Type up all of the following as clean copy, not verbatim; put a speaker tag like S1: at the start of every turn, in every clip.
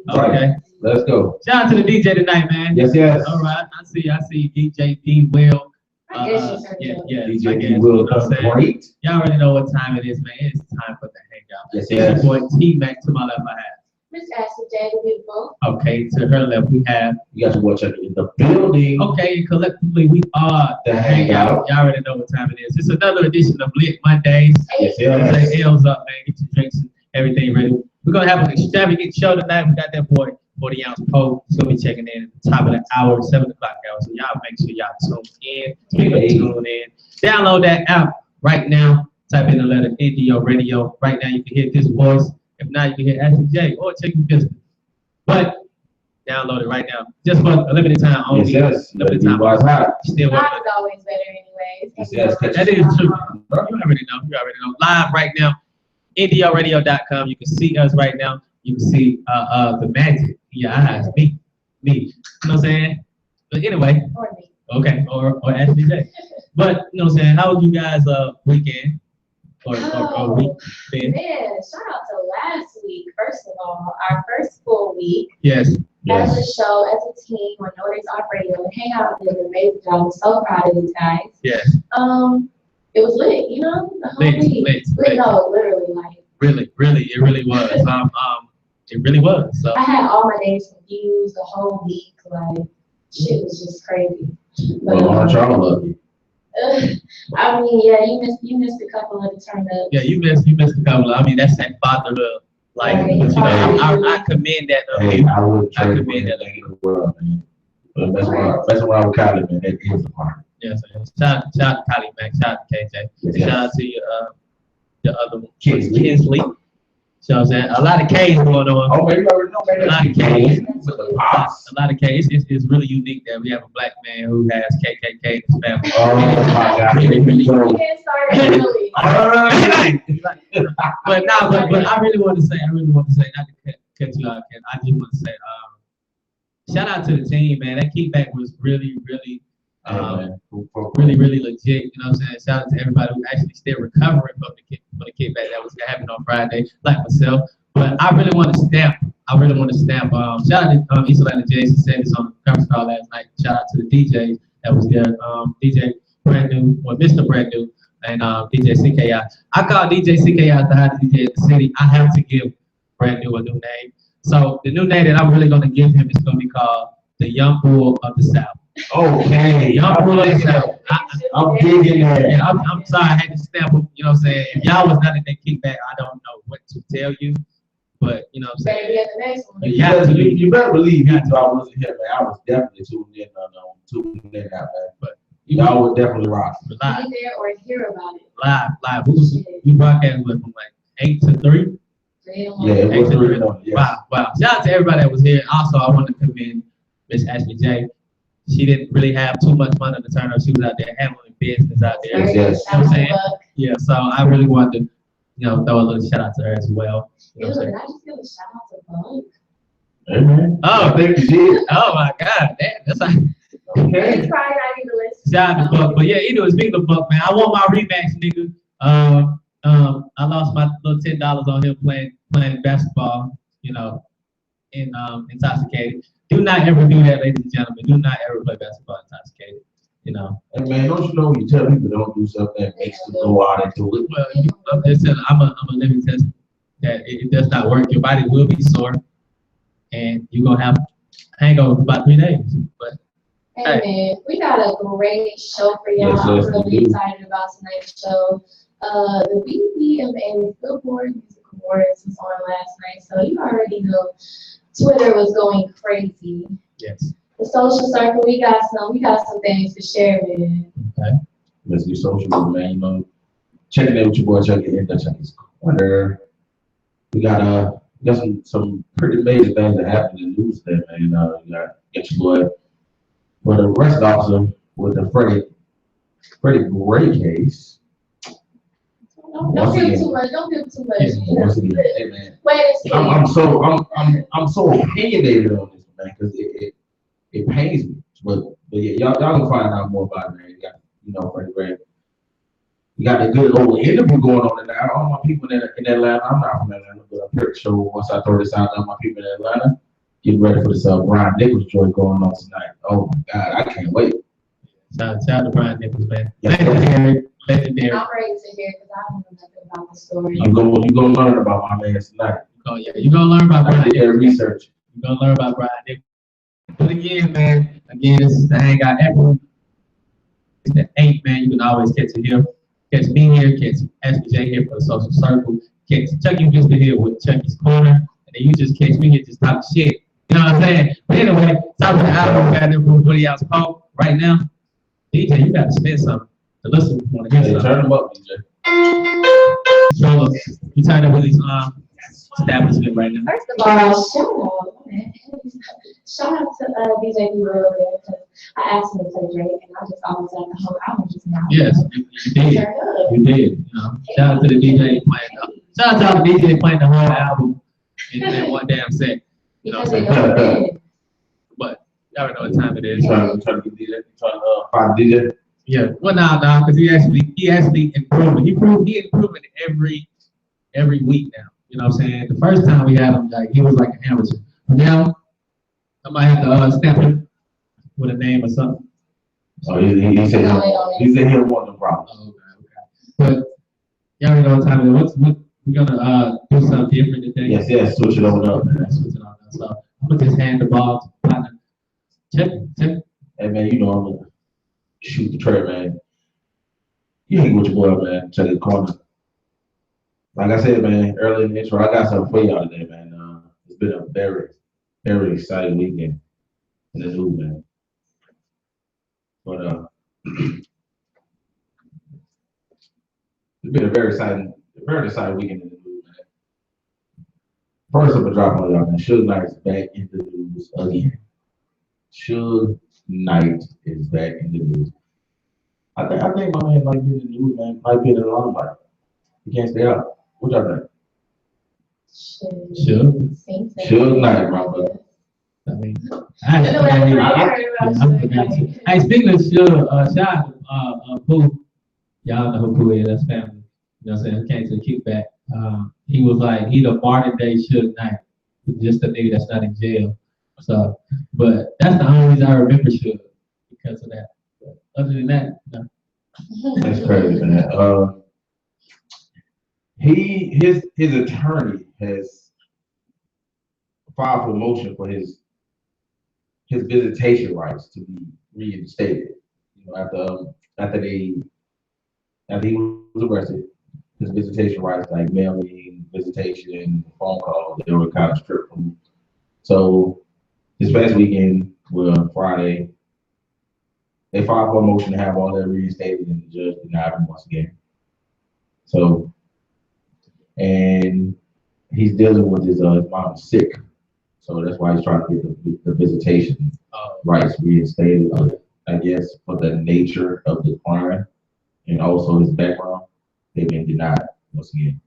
S1: Okay.
S2: Let's go.
S1: Shout out to the DJ tonight, man.
S2: Yes, yes.
S1: All right. I see DJ D Will.
S3: I guess you turned up.
S1: Yeah.
S2: DJ
S1: I guess,
S2: D Will
S1: what I'm saying?
S2: great.
S1: Y'all already know what time it is, man. It's time for the hangout.
S2: Yes,
S1: It's
S2: yes.
S1: your boy T Mac to my left. I have.
S3: Miss Ashley J, the beautiful.
S1: Okay, to her left we have.
S2: You guys watch it in the building.
S1: Okay, collectively we are
S2: The Hangout.
S1: Y'all already know what time it is. It's another edition of Lit Mondays.
S2: Yes, yes.
S1: Say L's up, man. Get your drinks and everything ready. We're gonna have an extravagant show tonight. We got that boy 40 ounce Poe. He's gonna be checking in at the top of the hour, 7 o'clock hour. So y'all make sure y'all tune in. Tune in. Download that app right now. Type in the letter NDO Radio. Right now you can hear this voice. If not, you can hear Ashley J or check your business. But download it right now. Just for a limited time only.
S2: Yes, yes.
S1: Limited time. Still
S3: Live
S1: working.
S3: is always better anyways.
S2: Yes, yes.
S1: That is true. You already know. You already know. Live right now. NDOradio.com. You can see us right now. You can see the magic in your eyes. Me. You know what I'm saying? But anyway.
S3: Or me.
S1: Okay. Or Ashley J. But you know what I'm saying? How was you guys weekend? Or week been?
S3: Man, shout out to last week. First of all, our first full week
S1: Yes.
S3: as a show, as a team on Nordics Off Radio. And Hangout did an amazing job. I'm so proud of you guys.
S1: Yes.
S3: It was lit, you know, the whole week.
S1: Lit.
S3: No, literally, like.
S1: Really, it really was. It really was. So
S3: I had all my days confused the whole week. Like, shit was just crazy. But,
S2: Well, Charles love you.
S3: I mean, yeah, you missed a couple of the turn ups.
S1: yeah, you missed a couple. I mean, that's that fatherhood. Like,
S3: Right.
S1: but, you know, I commend that.
S2: Hey, I would
S1: I
S2: trade
S1: could
S2: for
S1: be in
S2: anything in the world, man. But that's what I would call it, man. That is a part.
S1: Yes, shout out to Kylie Mac, shout out to KJ,
S2: Yes.
S1: shout out to your other one,
S2: Kinsley.
S1: Kinsley. You know what I'm saying? A lot of K's going on.
S2: Oh, man, you already know, man.
S1: A lot of K's.
S2: With the pops.
S1: A lot of K's. It's really unique that we have a black man who has KKK in his family.
S2: Oh, my God.
S1: Really,
S3: You can't start it early.
S1: But I really want to say, not to cut you off, Ken. I just want to say, shout out to the team, man. That kickback was really legit. You know what I'm saying? Shout out to everybody who actually still recovering from the kickback that was happening on Friday, like myself. But I really want to stamp. Shout out to East Atlanta Jason said this on the conference call last night. Shout out to the DJs that was there. DJ Brand New, or Mr. Brand New, and DJ CKI. I call DJ CKI the hottest DJ in the city. I have to give Brand New a new name. So the new name that I'm really going to give him is going to be called the Young Bull of the South.
S2: Okay.
S1: Young Bull of the South.
S2: I'm digging that.
S1: And I'm sorry I had to stamp him. You know what I'm saying? If y'all was not in that kickback, I don't know what to tell you. But you know what I'm saying?
S3: Better be at the next one.
S2: You better believe me, I wasn't here, man. I was definitely tuning in out, man. But y'all would definitely rock.
S1: Live,
S3: Be there or hear about it.
S1: live. We broadcast with from like 8 to 3.
S2: Yeah, it was 3 in the morning. Yes.
S1: Wow. Shout out to everybody that was here. Also, I want to commend Miss Ashley J. She didn't really have too much fun at the turn up. She was out there handling business out there.
S2: Yes.
S1: You know what I'm saying? Yeah, so I really wanted to, throw a little shout out to her as well. You know what I'm
S3: Did
S1: saying?
S3: I just give a shout out to Bunk?
S2: Hey, man.
S1: Oh,
S2: I think you did.
S1: Oh my God, that's like
S2: Okay.
S3: He's probably not even listening.
S1: shout out to Buck. But yeah, anyway, speaking of Buck, man, I want my rematch, nigga. I lost my little $10 on him playing basketball, intoxicated. Do not ever do that, ladies and gentlemen. Do not ever play basketball intoxicated.
S2: Hey, man, don't you know when you tell people don't do something that makes them go out and do it?
S1: Well, I'm just telling, I'm a living test that it does not work. Your body will be sore, and you're gonna have hangover for about 3 days. But
S3: Hey man, we got a great show for y'all.
S2: Yes,
S3: I'm
S2: yes,
S3: really
S2: we do.
S3: excited about tonight's show. The BBMA Billboard Music Awards was on last night, so you already know Twitter was going crazy.
S1: yes,
S3: The social circle, we got some things to share, man.
S1: okay.
S2: Let's do social, man. Checking in with your boy, checking in Dutch Chinese Corner. We got some pretty major things that happened in the news there, man. You got your boy, but the arrest officer with the Freddie Gray case.
S3: Don't feel too much. Don't feel too much.
S2: Yeah,
S3: You know,
S2: once again, hey, man.
S3: wait and see.
S2: I'm so opinionated on this, man, because it pains me. But yeah, y'all can find out more about it, man. You got Freddie Gray. We got a good old interview going on tonight. All my people in Atlanta, I'm not from Atlanta, but I'm pretty sure once I throw this out to my people in Atlanta, get ready for this Brian Nichols joint going on tonight. Oh my God, I can't wait.
S1: Shout out to Brian Nichols, man.
S2: Yes,
S1: Legendary.
S3: I'm ready to hear because I don't know nothing about the story.
S2: You gonna learn about my man tonight.
S1: Oh yeah, you're gonna learn about
S2: I
S1: Brian
S2: did that
S1: Nichols.
S2: research.
S1: You're gonna learn about Brian Nichols. But again, man, this is the Hangout every it's the 8th, man. You can always catch it here. Catch me here, catch SBJ here for the social circle. Catch Chucky just here with Chucky's Corner. And then you just catch me here just talk shit. You know what I'm saying? But anyway, top of the album, we got them from 20 ounce pump right now. DJ, you gotta spit something. The listeners want to hear something.
S2: Turn them up, DJ.
S1: So you turn up with these establishment right now.
S3: First of all, shout out to DJ B-Real because I asked him to play Drake and I just always had the whole album just now.
S1: Yes, you did. You did. You know, shout out to the DJ playing. Shout out to the DJ playing the whole album in one damn set. You know what I'm saying? But you already know what time it is.
S2: Trying to get DJ. Trying to find DJ.
S1: Yeah. Well, nah, because he actually improving. He improving every week now. You know what I'm saying? The first time we had him, like he was like an amateur. But now I might have to stamp him with a name or something.
S2: Oh, he said he don't want no problem.
S1: Oh, okay. But y'all already know what time it is. We're gonna do something different today.
S2: Yes, switch it on up.
S1: Switch it on up. So I'm gonna just hand the ball to partner. Check.
S2: Hey man, you know I'm gonna shoot the tray, man. You hang with your boy, man. Check the corner. Like I said, man, early in the intro, I got something for y'all today, man. It's been a very, very exciting weekend in the news, man. But it's been a very exciting weekend in the news, man. First, I'm gonna drop on y'all, man. Suge Knight is back in the news again. Suge Knight is back in the news. I think my man might be in the news, man. Might be in the limelight. He can't stay out. What y'all think? Suge Knight, my brother.
S1: I mean, Hey, speaking of Suge, shout out to Pooh. Y'all know who Pooh is. That's family. You know what I'm saying? Came to the kickback. He was like, he the modern day Suge Knight. Just a nigga that's not in jail. So, but that's the only reason I remember Suge because of that. But other than that, no.
S2: That's crazy, man. His attorney has filed for motion for his visitation rights to be reinstated. You know, after he was arrested, his visitation rights, like mailing, visitation, phone calls, they were kind of stripped from him. So this past weekend, well, Friday, they filed for a motion to have all that reinstated, and the judge denied him once again. So, and he's dealing with his mom sick, so that's why he's trying to get the visitation rights reinstated. I guess for the nature of the crime and also his background, they've been denied once again.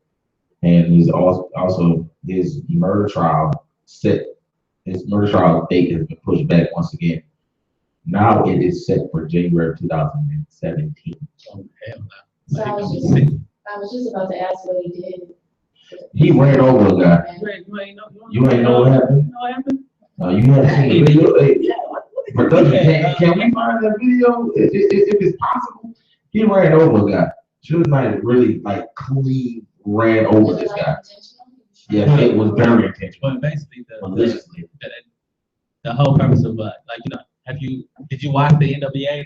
S2: And he's also his murder trial date has been pushed back once again. Now it is set for January 2017.
S1: Oh, hell no.
S3: So I was just about to ask what he did.
S2: He ran over a guy. You ain't know what happened?
S1: What happened?
S2: You haven't seen the video? Hey, production, can we find that video if it's possible? He ran over a guy. Suge Knight really clean ran over this guy. Yeah, it was very intentional.
S1: But basically, the whole purpose of did you watch the NWA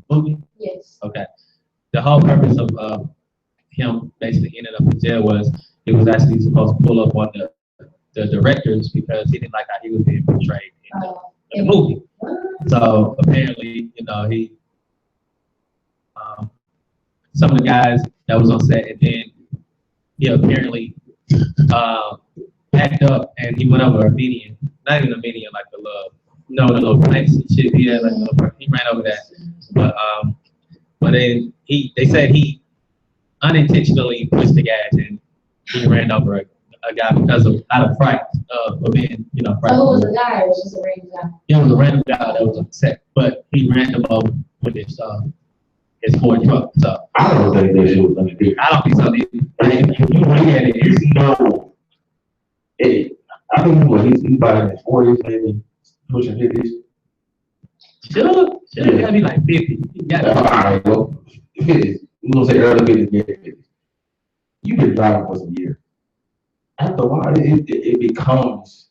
S1: movie?
S3: Yes.
S1: Okay. The whole purpose of him basically ended up in jail was it was actually supposed to pull up on the directors because he didn't like how he was being portrayed in the movie. So apparently, he some of the guys that was on set, and then he apparently packed up and he went over a median, not even a median, like the little planks and shit. He ran over that, but then they said he unintentionally pushed the gas and he ran over a guy because out of fright of being, frightened.
S3: Oh, it was a guy or was it just a random guy?
S1: Yeah, it was a random guy that was on set, but he ran him over with his his Ford truck. So
S2: I don't think that shit was undefeated.
S1: I don't think so either.
S2: If you look at it, you know, I think he's about in his 40s, maybe pushing 50s.
S1: Should gotta be like 50. He got
S2: All right, well, 50s. We're gonna say early 50s, mid 50s. You've been driving for some years. After a while, it becomes,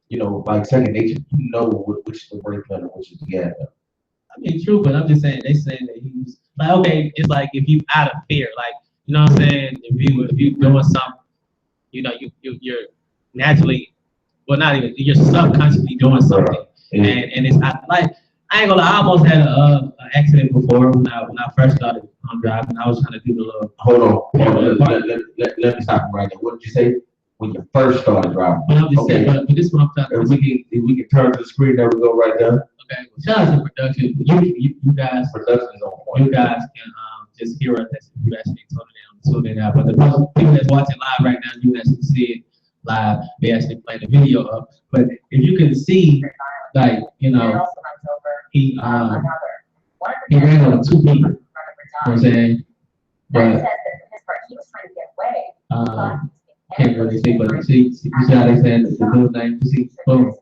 S2: like second nature. You know which is the brake pedal, which is the gas pedal.
S1: I mean, true, but I'm just saying they saying that he's like, okay, it's like if you out of fear, like you know what I'm saying. If you doing something, you're naturally, well, not even you're subconsciously doing something, and it's not like I ain't gonna lie, I almost had an accident before when I first started driving. I was trying to do the little.
S2: Hold on. Let me stop you right there. What did you say? When you first started driving?
S1: But I'm just saying, but this is what I'm talking about.
S2: If we can turn to the screen, there we go right there.
S1: Okay, well, shout out to production. You guys,
S2: Production is on point.
S1: you guys can just hear us as you actually tune in out. But the people that's watching live right now, you actually see it live. They actually play the video up. But if you can see, like he ran on 2 people. You know what I'm saying? But can't really see, but you see how they saying the dude name, you see, boom.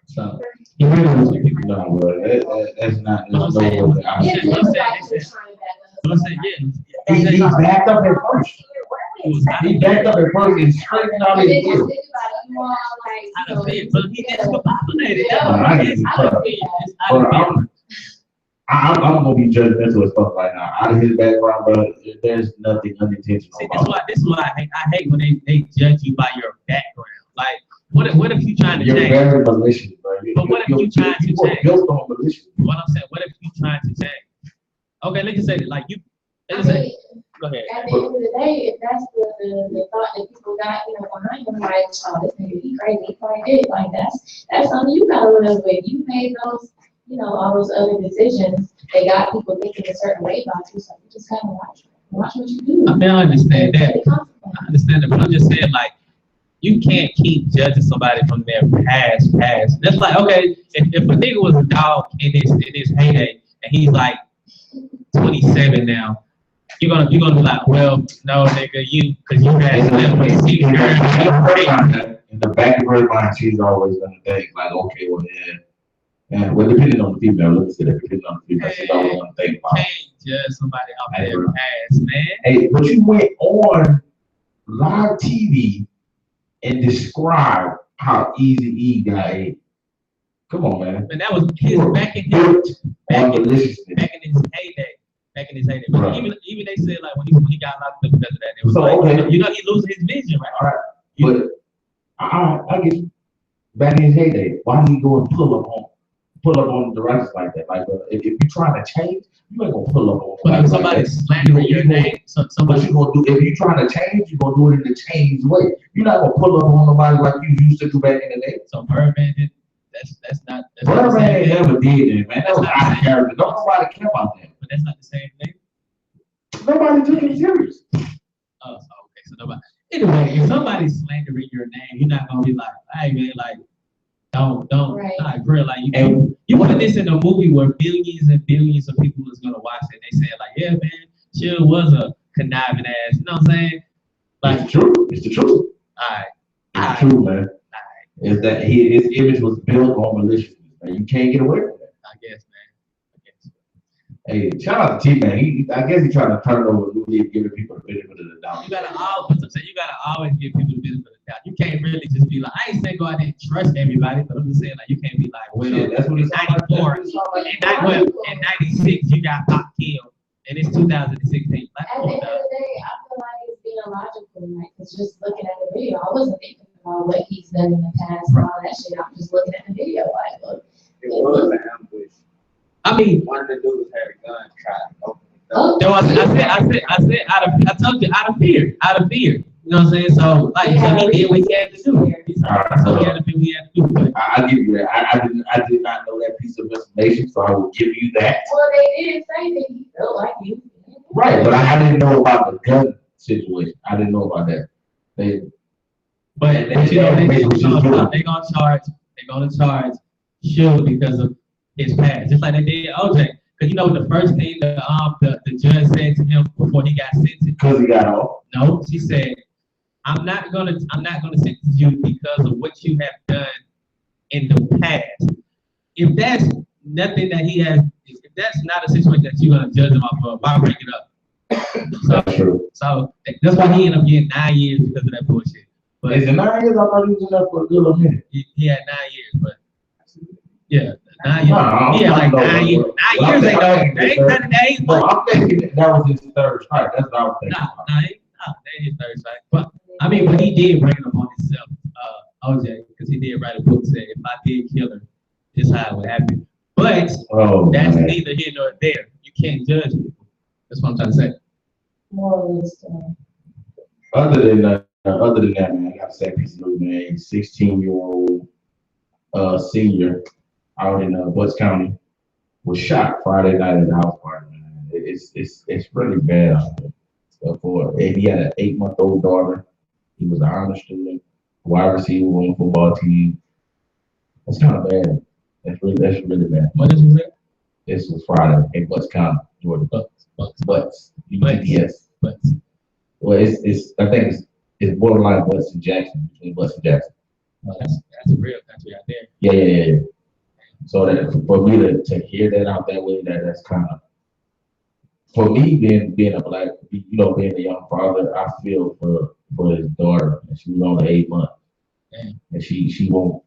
S1: So he ran on 2 people.
S2: No, bro, that's not. There's no way.
S1: I'm saying, yeah.
S2: He backed up at first. He backed up at first and straightened out his wheel.
S1: Out of fear, but he gets populated.
S2: I'm gonna be judgmental as fuck right now. Out of his background, bro, there's nothing unintentional.
S1: See, this is why I hate when they judge you by your background. Like, what if you trying to
S2: You're
S1: change?
S2: You're very malicious, bro.
S1: But what if you trying to change?
S2: Built on malicious.
S1: What I'm saying, what if you trying to change? Okay, let's just say like you. Let's
S3: I
S1: say,
S3: mean,
S1: go ahead.
S3: at the end of the day, if that's the thought that people got, behind them, like, oh, this nigga, he crazy, he probably did, like, that's something you gotta live with. You made those, all those other decisions. They got people thinking a certain way about you, so you just gotta watch what you do.
S1: I mean, I understand that. I understand that, but I'm just saying, like, you can't keep judging somebody from their past. That's like, okay, if a nigga was a dog in his heyday, and he's like 27 now, you're gonna be like, well, no, nigga, because you had
S2: in the back of her mind, she's always gonna think like, okay, well, yeah. And well, depending on the female, let me say that depending on the female, she's always gonna think about.
S1: Can't judge somebody off their past, man.
S2: Hey, but you went on live TV and described how Easy E got ate. Come on, man.
S1: And that was back in his heyday. Back in his heyday. But
S2: right.
S1: even they said like when he got locked up because of that, it was he losing his vision, right?
S2: All right. But I get back in his heyday, why did he go and pull up on the righteous like that? Like if you're trying to change, you ain't gonna pull up on.
S1: But if somebody's slandering your name,
S2: what you gonna do? If you're trying to change, you're gonna do it in the changed way. You're not gonna pull up on nobody like you used to do back in the day.
S1: So Birdman did. That's not.
S2: Birdman ain't never did it, man. That was out of character. Don't nobody care about that.
S1: But that's not the same thing.
S2: Nobody took him serious.
S1: Oh, okay. So nobody. Anyway, if somebody's slandering your name, you're not gonna be like, hey man, like, don't,
S3: right.
S1: Not grill like you put this in a movie where billions and billions of people is gonna watch it. They say like, yeah, man, Chill was a conniving ass. You know what I'm saying? Like,
S2: it's true. It's the truth. It's true, man. Is that his image was built on maliciousness, man. You can't get away from that.
S1: I guess, man.
S2: Hey, shout out to T-Man. I guess he's trying to turn over the leaf, giving people the benefit of the doubt.
S1: You gotta always give people the benefit of the doubt. You can't really just be like, I ain't saying go out there and trust everybody, but I'm just saying like you can't be like, well,
S2: that's what it's
S1: 94, in 96 you got Pop killed, and it's 2016. Like,
S3: at the end of the day, I feel like it's being illogical. Like, it's just looking at the video. I wasn't thinking about what he's done in the past and all that shit. I'm just looking at the video. Like, look.
S4: It was an ambush.
S1: I mean,
S4: one of the dudes had a gun tried to open the
S3: Oh.
S4: door.
S1: I said, I told you, out of fear. You know what I'm saying? So, like,
S3: Yeah,
S1: he did what he had to do. So he had to do what he had to do. But
S2: I'll give you that. I did not know that piece of information, so I will give you that.
S3: Well, they did say that he felt like you.
S2: Right, but I didn't know about the gun situation. I didn't know about that. They gonna charge Suge because of his past, just like they did OJ.
S1: Cause you know what the first thing the judge said to him before he got sentenced?
S2: Because he got off.
S1: No, she said, I'm not gonna sentence you because of what you have done in the past. If that's nothing that he has, if that's not a situation that you're gonna judge him off of, why bring it up?
S2: That's true.
S1: So that's why he ended up getting 9 years because of that bullshit. But
S2: Is it 9 years? I thought he was in there for a good little minute.
S1: he had 9 years, but yeah, 9 years.
S2: Nah,
S1: Yeah, like 9 years. 9 years ain't no, they ain't 30 days.
S2: No,
S1: But
S2: I'm thinking that was his third strike. That's what I was thinking.
S1: that ain't his third strike. But I mean, but he did bring it up on himself, OJ, because he did write a book saying if I did kill her, this is how it would happen. But that's
S2: man.
S1: neither here nor there. You can't judge people. That's what I'm trying to say.
S3: Moral wisdom.
S2: Other than that, man, I got to say, piece of news, man. 16-year-old senior out in Butts County was shot Friday night at the house party, man. It's really bad out there. And he had an 8-month-old daughter. He was an honor student, wide receiver on the football team. That's kind of bad. That's really bad.
S1: What is it?
S2: This was Friday in Butts County, Georgia. Butts. Yes.
S1: Butts.
S2: Well, I think it's borderline Butts and Jackson, between Butts and Jackson.
S1: Well, that's a real country out there.
S2: Yeah. So that for me to hear that out that way, that's kind of, for me being a black, being a young father, I feel for his daughter, and she was only 8 months, and she won't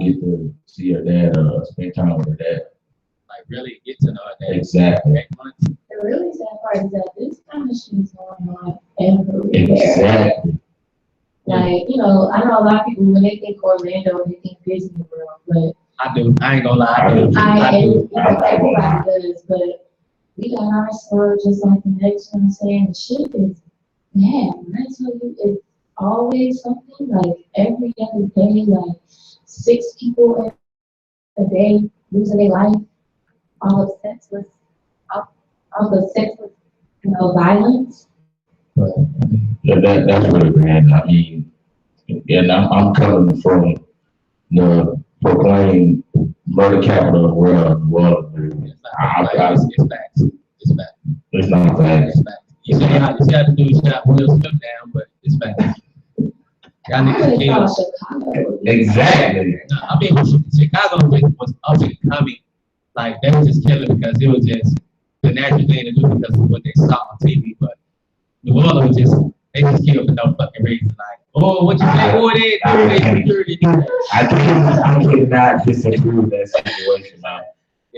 S2: get to see her dad spend time with her dad.
S1: Like really get to know her dad.
S2: Exactly.
S1: 8 months.
S3: The really sad part is that this kind of shit is going on everywhere.
S2: Exactly.
S3: Like, I know a lot of people, when they think Orlando, they think Disney World, but
S1: I do. I ain't gonna lie. I do.
S3: everybody does, but we got our story just like the next one saying the shit is bad. When I tell you, it's always something like every other day, like 6 people a day losing their life, all of senseless, violence.
S2: Yeah, that's really bad. I mean, and I'm coming from the proclaimed murder capital of the world.
S1: It's facts. It's facts.
S2: It's not bad.
S1: It's facts. You see how the dude shot Will Smith down, but it's facts. Y'all niggas kill.
S3: Chicago.
S2: Exactly.
S1: No, I mean, Chicago was up and coming. Like, they were just killing because it was just the natural thing to do because of what they saw on TV. But New Orleans was they just killed for no fucking reason. Like, oh, what you say? Oh, they
S2: I cannot disagree with that situation, man.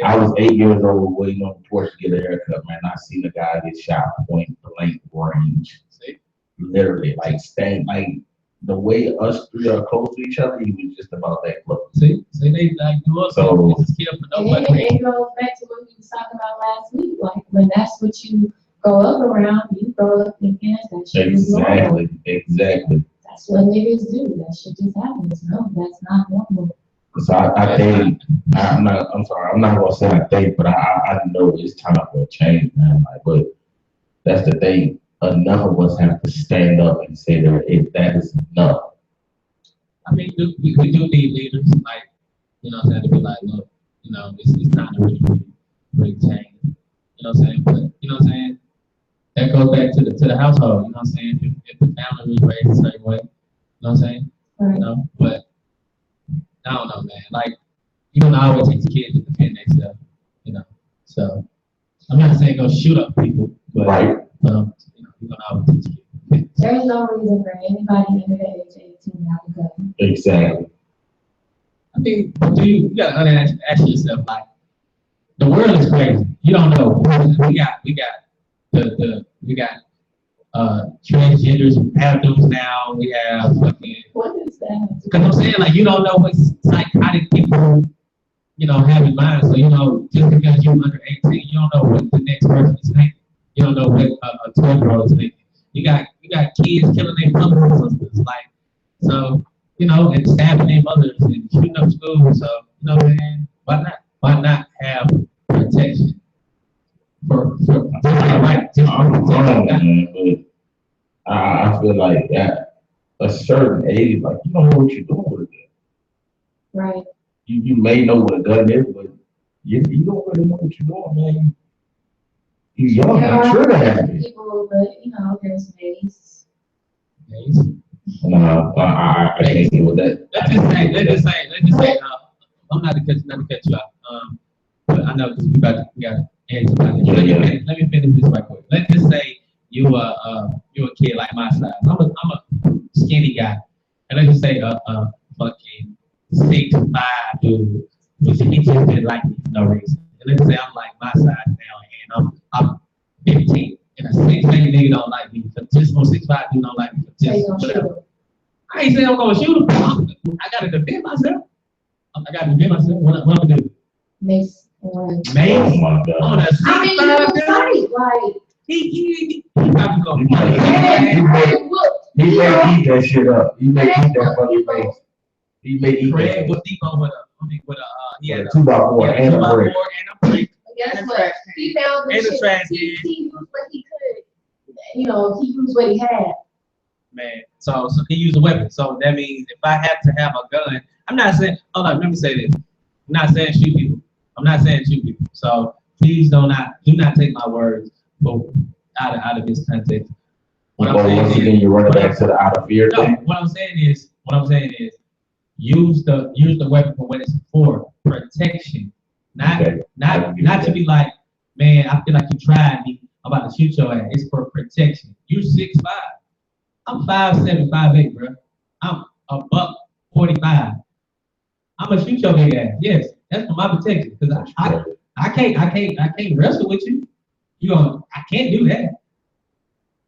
S2: I was 8 years old waiting on the porch to get a haircut, man. I seen a guy get shot point blank range. Literally, like staying like the way us three are close to each other, he was just about that close.
S1: See, they like New Orleans.
S2: So
S1: They just killed for no
S3: And
S1: fucking reason.
S3: it goes back to what we was talking about last week. Like, when that's what you grow up around, you grow up thinking that shit is normal.
S2: Exactly.
S3: That's what niggas do. That shit just happens. No, that's not normal.
S2: So I think I'm not gonna say I think, but I know it's time for a change, man. Like, but that's the thing. Enough of us have to stand up and say that is enough.
S1: I mean, we do need leaders, like, to be like, look, it's time to really change. You know what I'm saying? But, you know what I'm saying? That goes back to the household, you know what I'm saying? If the family was raised a certain way, you know what I'm saying?
S3: Right.
S1: But I don't know, man. Like, you don't always teach kids to defend themselves, So, I'm not saying go shoot up people, but,
S2: Right.
S1: you don't always teach kids to defend themselves.
S3: There's no reason for anybody under the age of 18 to have a gun.
S2: Exactly.
S1: I mean, you gotta ask yourself, like, the world is crazy. You don't know. We got transgenders and paradigms now. We have fucking.
S3: What is that?
S1: Because I'm saying, like, you don't know what psychotic people, have in mind. So, just because you're under 18, you don't know what the next person is thinking. You don't know what a 12-year-old is thinking. You got kids killing their brothers and sisters, like, so, and stabbing their mothers and shooting up schools. So, you know what I'm saying? Why not have protection for right?
S2: But I feel like at a certain age, like, you don't know what you're doing with it.
S3: Right.
S2: You may know what a gun is, but you don't really know what you're doing, man. You young,
S3: There
S2: I'm
S3: are
S2: sure that happened.
S3: people, but you know, there's ways.
S2: No, I can't deal with that.
S1: Let's just say, I'm not to cut you off. But I know because we got to answer about this. Let me finish this right quick. Let's just say you a kid like my size. I'm a skinny guy, and let's just say fucking 6'5" dude, which he just didn't like me for no reason. And let's say I'm like my size now, and I'm 15, and a 6'8" nigga don't like me for just on 6'5" dude don't like me for
S3: So you
S1: just
S3: gonna shoot
S1: whatever.
S3: him.
S1: I ain't saying I'm gonna shoot him. I gotta defend myself. I gotta defend myself. What I'm gonna do?
S3: Mace.
S2: Oh
S1: Man,
S2: my
S1: on
S2: God.
S1: a
S3: I mean,
S1: 6'5"
S3: you fight, like,
S1: he probably gonna
S2: He may eat that shit up. He may eat that fucking face. He may eat
S1: Craig
S2: that.
S1: was deep on with a he had a
S2: 2x4 and a brick.
S1: and a brick.
S3: guess what? He found the
S1: And the
S3: shit.
S1: trash
S3: He
S1: can.
S3: used what he could. You know, he used what he had.
S1: Man, so he used a weapon. So that means if I have to have a gun, I'm not saying. Hold on, let me say this. I'm not saying shoot people. I'm not saying shoot people. So please do not take my words out of this context. What I'm saying
S2: Once
S1: is,
S2: again, you're running back to the out of fear
S1: no,
S2: thing.
S1: what I'm saying is, use the weapon for what it's for, protection. Not
S2: Okay.
S1: not to be like, man, I feel like you tried me, I'm about to shoot your ass. It's for protection. You're 6'5". I'm 5'7", 5'8", bro. I'm a buck 45. I'm gonna shoot your big ass. Yes, that's for my protection. Cause I can't wrestle with you. I can't do that.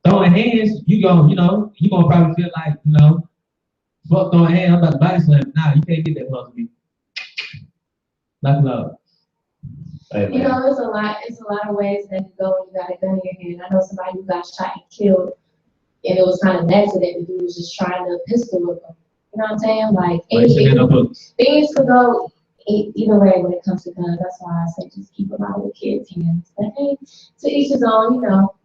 S1: Throwing hands, you gonna probably feel like, fuck throwing hands, I'm about to body slam. Nah, you can't get that close to me. Like love.
S2: Hey,
S3: You
S2: man.
S3: know, it's a lot of ways that you go when you got a gun in your hand. I know somebody who got shot and killed, and it was kind of an accident. The dude was just trying to pistol whip him. You know what I'm saying? Like, things could go either way when it comes to guns. That's why I say just keep them out of the kids' hands. But hey, to each his own, you know.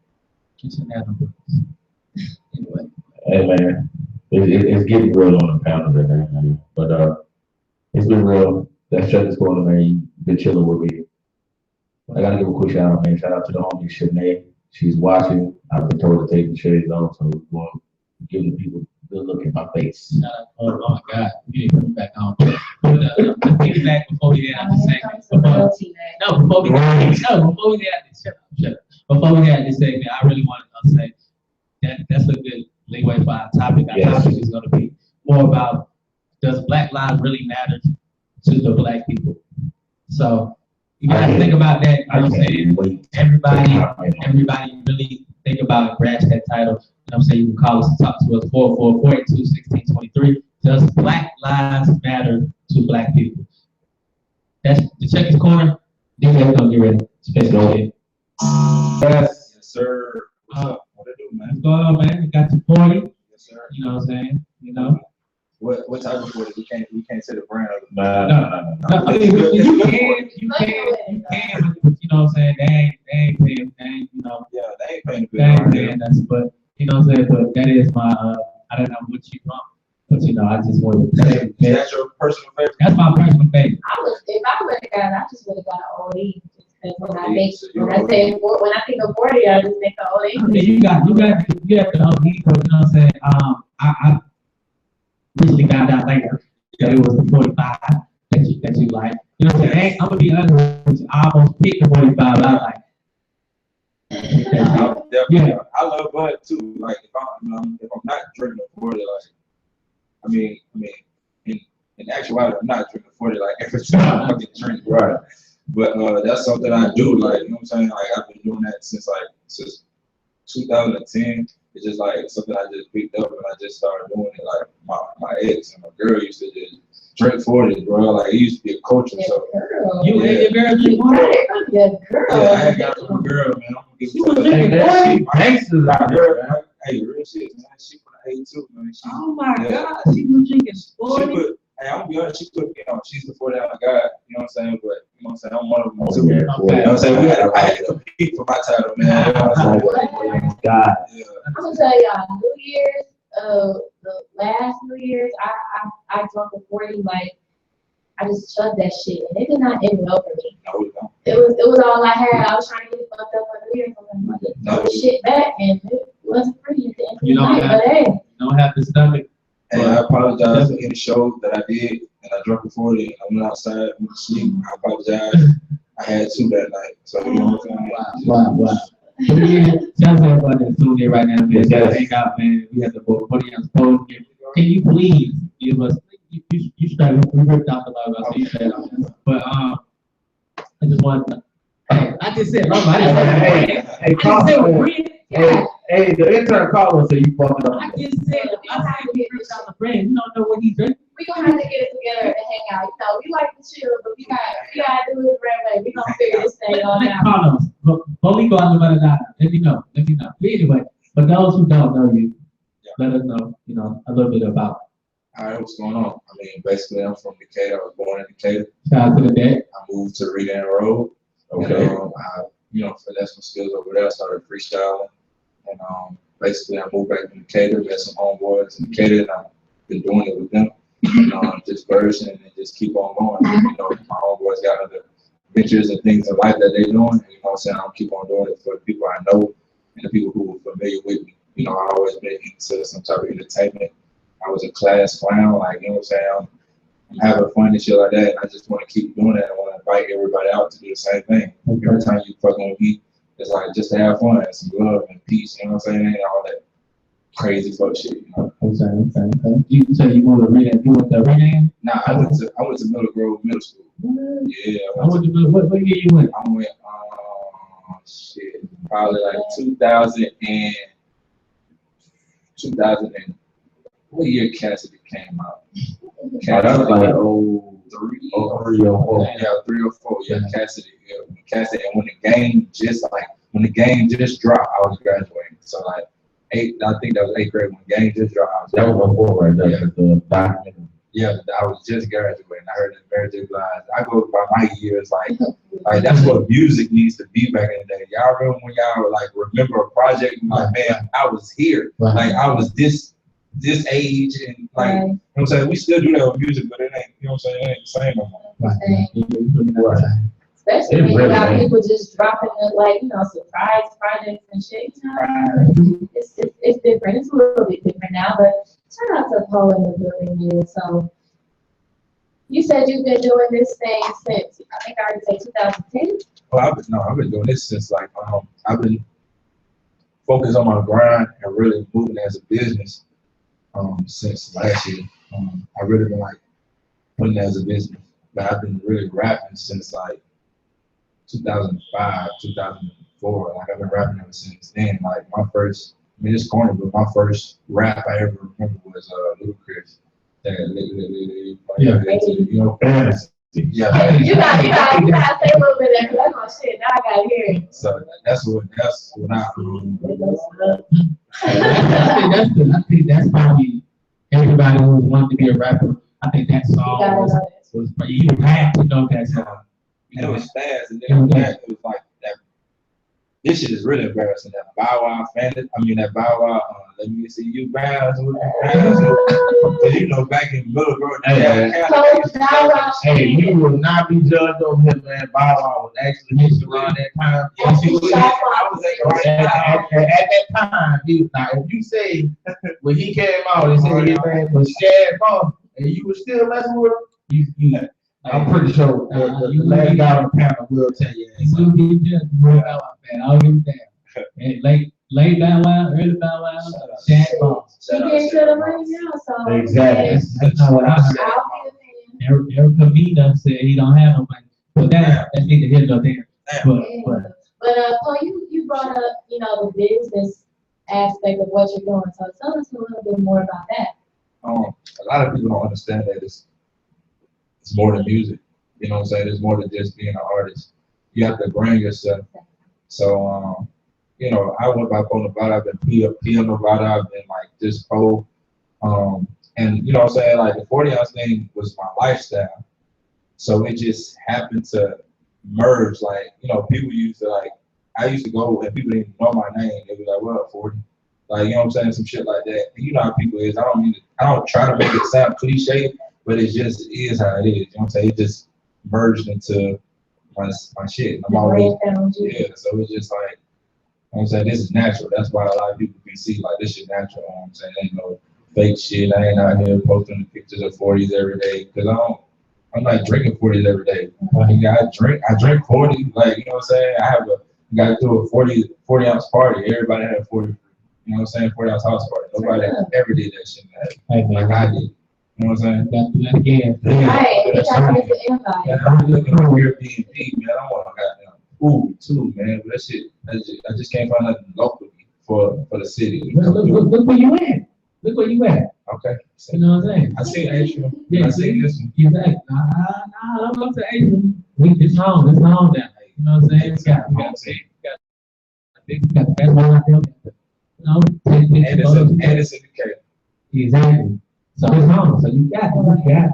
S1: Anyway.
S2: Hey man, it's getting real on the pound of it, man. But it's been real. That shut is going, man. You've been chilling with me. I gotta give a quick shout out, man. Shout out to the homie Shanae. She's watching. I've been told to take the shades off, so we're going to give the people a good look at my face.
S1: Oh my God, you need to put it back on. But to piggyback before we get out the segment, before we get out this, shut up. Before we get out this segment, I really wanted to say that's a good leeway for our topic. Our topic is going to be more about, does Black lives really matter to the Black people? So you gotta think about that. You know what I'm saying? Everybody really think about and grasp that title. You know what I'm saying? You can call us and talk to us 444-822-1623. Does Black lives matter to Black people? That's the Checkers Corner. DJ's gonna get ready. Special.
S2: Yes,
S4: sir. What's up? What it do, man?
S1: What's going on, man? We got your party.
S4: Yes, sir.
S1: You know what I'm saying?
S4: What type of water? We can't say the brand of it.
S1: No, I mean, you can, but you know what I'm saying? They ain't paying,
S4: Yeah, they ain't paying the
S1: they ain't
S4: bill.
S1: paying us, but you know what I'm saying? But that is my, I don't know what you want, but I just wanted to say
S4: Is that your personal favorite?
S1: that's my personal favorite.
S3: If I would have got it, I just would have got an OD. When I think of 40, I just think of OD.
S1: I mean, you have to OD, but you know what I'm saying? I recently found out later that it was the 45 that you like. You know what I'm saying? I'm gonna be honest with you, I almost picked the 45, but I was like,
S4: Yeah, I love Bud too. Like if I'm not drinking a 40, like I mean, in actuality, I'm not drinking 40 like every time I fucking drink, right? But that's something I do. Like you know what I'm saying? Like I've been doing that since 2010. It's just like something I just picked up and I just started doing it. Like my ex and my girl used to just drink 40, bro. Like it used to be a culture. So
S1: you and your girl drink
S3: Girl.
S4: yeah, I had got my girl, man. I'm gonna give
S1: She was
S4: it
S1: drinking
S4: that
S1: 40?
S4: shit. Gangsters out there, man. Hey, real shit, man. She put an 82, man.
S1: Oh my God, she was drinking 40.
S4: Hey, I'm gonna be honest, she put, she's the 40 out of God, you know what I'm saying? But, you know what I'm saying, I'm one of them too.
S2: yeah,
S4: You know what I'm saying? I had to compete for my title, man. You know what I'm saying?
S2: God.
S4: Yeah.
S3: I'm gonna tell y'all, New Year's, the last New Year's, I drunk a 40 like I just shoved that shit, and it did not end well for me.
S4: No, we don't.
S3: It was all I had. I was trying to get fucked up for the year, so I'm like, throw the shit back, and it wasn't pretty at the end of the night. But hey,
S1: You don't have to stomach.
S4: And I apologize for any shows that I did, and I drunk before it, and I went outside, went to sleep. I apologize. I had two that night, so you know what I'm saying?
S1: Wow. So yeah, shout out to everybody that's tuned in right now, man.
S2: Yes.
S1: Hangout, man. We have the body on phone here. Can you please give us? You started. We ripped out the live, so you said. But I just want. I just said,
S2: Hey, call Hey, the intern called us, so you fucked it up.
S1: I just said, we ripped out the brand. You don't know what he's drinking.
S3: we gonna have to get it together and hang out. You know, we like to chill, but we gotta do it the right way. We gonna figure this thing out
S1: Let's
S3: now.
S1: call us. Before we go out the night, let me know. But anyway, for those who don't know you, let us know, a little bit about.
S4: All right, what's going on? I mean, basically, I'm from Decatur. I was born in Decatur.
S1: Shout out to the deck.
S4: I moved to Reed End Road.
S2: Okay.
S4: And, finessed my skills over there. I started freestyling. And basically, I moved back to Decatur. Met some homeboys in Decatur, and I've been doing it with them. Just version and just keep on going. My homeboys got other ventures and things in life that they're doing. And, you know what I'm saying? I'll keep on doing it for the people I know and the people who are familiar with me. I always been into some type of entertainment. I was a class clown, like, you know what I'm saying? I'm having fun and shit like that. And I just want to keep doing that. I want to invite everybody out to do the same thing. Every time you fucking with me, it's like just to have fun and some love and peace, you know what I'm saying? And all that crazy fuck shit,
S1: Okay. You said you want to read it. You went to Reading?
S4: Nah, I went to Middle Grove Middle School. Yeah.
S1: What year you went?
S4: I went, probably like 2000 and what year Cassidy came out?
S2: That was like
S4: 03 or 4. Yeah, 3 or 4. Yeah, Cassidy. Yeah, Cassidy. And when the game just dropped, I was graduating. So like I think that was 8th grade when the game just dropped.
S2: That was before, right there,
S4: Yeah.
S2: the documentary.
S4: Yeah, I was just graduating. I heard the Mary J. Blige. I go by my years, like that's what music needs to be back in the day. Y'all remember when y'all were like remember a project? Like, man, I was here.
S1: Right.
S4: Like I was this age, and like you know what I'm saying, we still do that with music, but it ain't, you know what I'm saying, it ain't the same no more.
S2: Right.
S3: Especially when you got people just dropping surprise projects and shit. It's different. It's a little bit different now, but shout out to Poe in the building here. So you said you've been doing this thing since I think I already said 2010.
S4: Well, I've been doing this since like I've been focused on my grind and really moving as a business since last year. I really been like putting it as a business, but I've been really rapping since like 2005, 2004. Like I've been rapping ever since then. Like my first, it's corny, but my first rap I ever remember was Little Chris. Fantasy. Yeah.
S3: You gotta say a little bit of that, 'cause that's my shit. Now I gotta hear it.
S4: So that's when I
S1: I think that's probably everybody who wanted to be a rapper. I think that song was you had to know that song.
S4: It was fast, and then it was like that. This shit is really embarrassing. That Bow Wow that Bow Wow. Let me see you bounce with the bounce. Back in Middle Grove.
S2: Hey, you will not be judged over him, man. Bow Wow was actually hit around that time.
S4: Yes, he was. I was
S2: At that time, now if you say when he came out and said his name was Shad Ball, and you were still messing with him, I'm pretty sure the last guy on the panel will tell you.
S1: You will get judged, man. I'll give him that. And late Bow Wow, early Bow Wow, Shad Ball.
S3: She getting to the money now, so
S2: Exactly.
S1: That's not what I heard.
S3: I'll be the fan.
S1: Erica Vina said he don't have no money. But that's neither here nor there.
S3: But Paul, you brought up, the business aspect of what you're doing. So tell us a little bit more about that.
S4: A lot of people don't understand that it's more than music. You know what I'm saying? It's more than just being an artist. You have to brand yourself. So, I went by Poe Nevada. I've been P.O. Nevada. I've been like just Poe. And you know what I'm saying? Like the 40 ounce thing was my lifestyle. So it just happened to merge. Like, people used to I used to go and people didn't know my name. They be like, what up, 40? Like, you know what I'm saying? Some shit like that. And you know how people is. I don't try to make it sound cliche, but it just is how it is. You know what I'm saying? It just merged into my shit. I'm always, yeah. So it's just like, you know what I'm saying, this is natural. That's why a lot of people can see like this shit natural. You know what I'm saying? Ain't no fake shit. I ain't out here posting the pictures of 40s every day because I'm not drinking 40s every day. I drink 40, like, you know what I'm saying? I got to do a 40 ounce party. Everybody had a 40, you know what I'm saying? 40 ounce house party. Nobody ever did that shit like I did. You know what I'm saying?
S1: Got to do that again.
S3: Right, it's like the invite.
S4: Yeah, I'm looking at Airbnb, man. I want goddamn food too, man. But that shit, I just can't find nothing locally for the city.
S1: Look where you at. Look where you at.
S4: Okay.
S1: You know what I'm saying?
S4: I see Asia.
S1: Yeah,
S4: I see this one.
S1: Exactly. Nah, don't go to Asia. It's home. It's home down there. You know what I'm saying? That's one I feel. You know,
S4: And it's in the cave.
S1: Exactly. So it's home. So you got to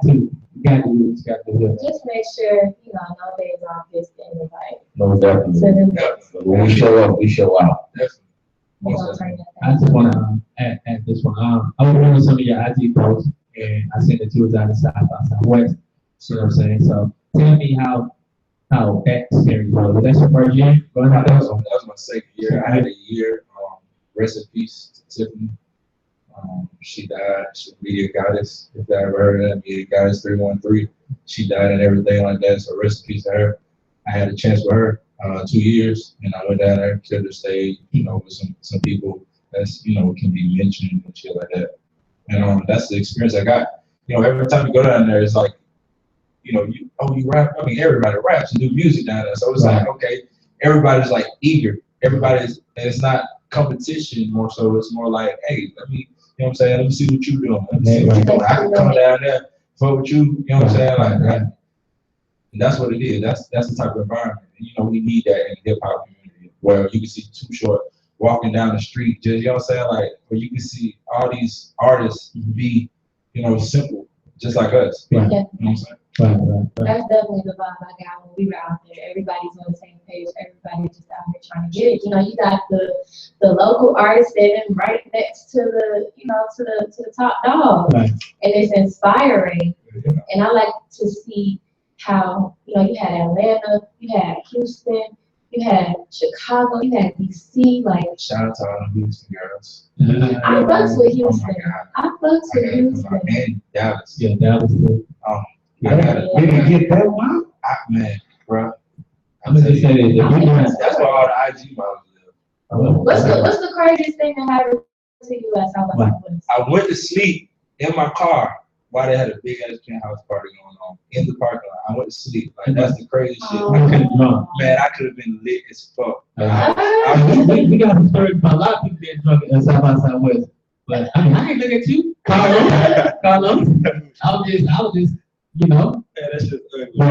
S1: do it.
S3: Just make sure, you know, no days off is the invite.
S2: No, definitely. When we show up, we show out.
S1: I just want to add this one. I was reading some of your IG posts, and I seen that you was out of South by Southwest. You know what I'm saying? So tell me how that experience was. That's your first year going out there?
S4: That was my second year. I had a year. Rest in peace to Tiffany. She died. She's a media goddess. If I ever heard of that, media goddess 313. She died and everything like that. So rest in peace to her. I had a chance with her 2 years, and I went down there, cleared the stage, you know, with some people that's, you know, can be mentioned and shit like that. And that's the experience I got. You know, every time you go down there, it's like, you know, you rap. I mean, everybody raps and do music down there. So it's like, okay, everybody's like eager. And it's not competition more so. It's more like, hey, let me, you know what I'm saying? Let me see what you're doing. Let me see what you're doing. I can come down there, fuck with you know what I'm saying? Like that. And that's what it is. That's the type of environment. And, you know, we need that in the hip hop community where you can see Too Short walking down the street, just, you know what I'm saying? Like, where you can see all these artists be, you know, simple, just like us.
S1: Right.
S3: Yeah.
S4: You know what I'm saying?
S1: Right.
S3: That's definitely the vibe I got when we were out there. Everybody's on the same page. Everybody's just out here trying to get it. You know, you got the local artists sitting right next to the, you know, to the top dog,
S1: Right.
S3: and it's inspiring.
S4: Yeah.
S3: And I like to see how, you know, you had Atlanta, you had Houston, you had Chicago, you had DC. Like,
S4: Shout out to all the Houston girls.
S3: I fucks with
S4: Oh
S3: Houston.
S4: my God.
S3: I fucks
S4: I
S3: with
S4: gotta
S3: Houston.
S4: come out. And Dallas.
S1: Yeah, that was good.
S4: I gotta,
S2: Get that one?
S4: man, bro.
S1: I'm gonna just say this. If you're doing,
S4: That's where all the IG models live.
S3: What's the craziest thing that happened to you at South by Southwest?
S4: I went to sleep in my car while they had a big ass penthouse party going on in the parking lot. I went to sleep. Like, that's the crazy shit.
S1: I couldn't drunk.
S4: Man, I could have been lit as fuck.
S1: We got a story about a lot of people being drunk at South by Southwest. But I mean, I ain't look at you, Carlos. I was just, you know.
S4: Yeah, that's just
S3: I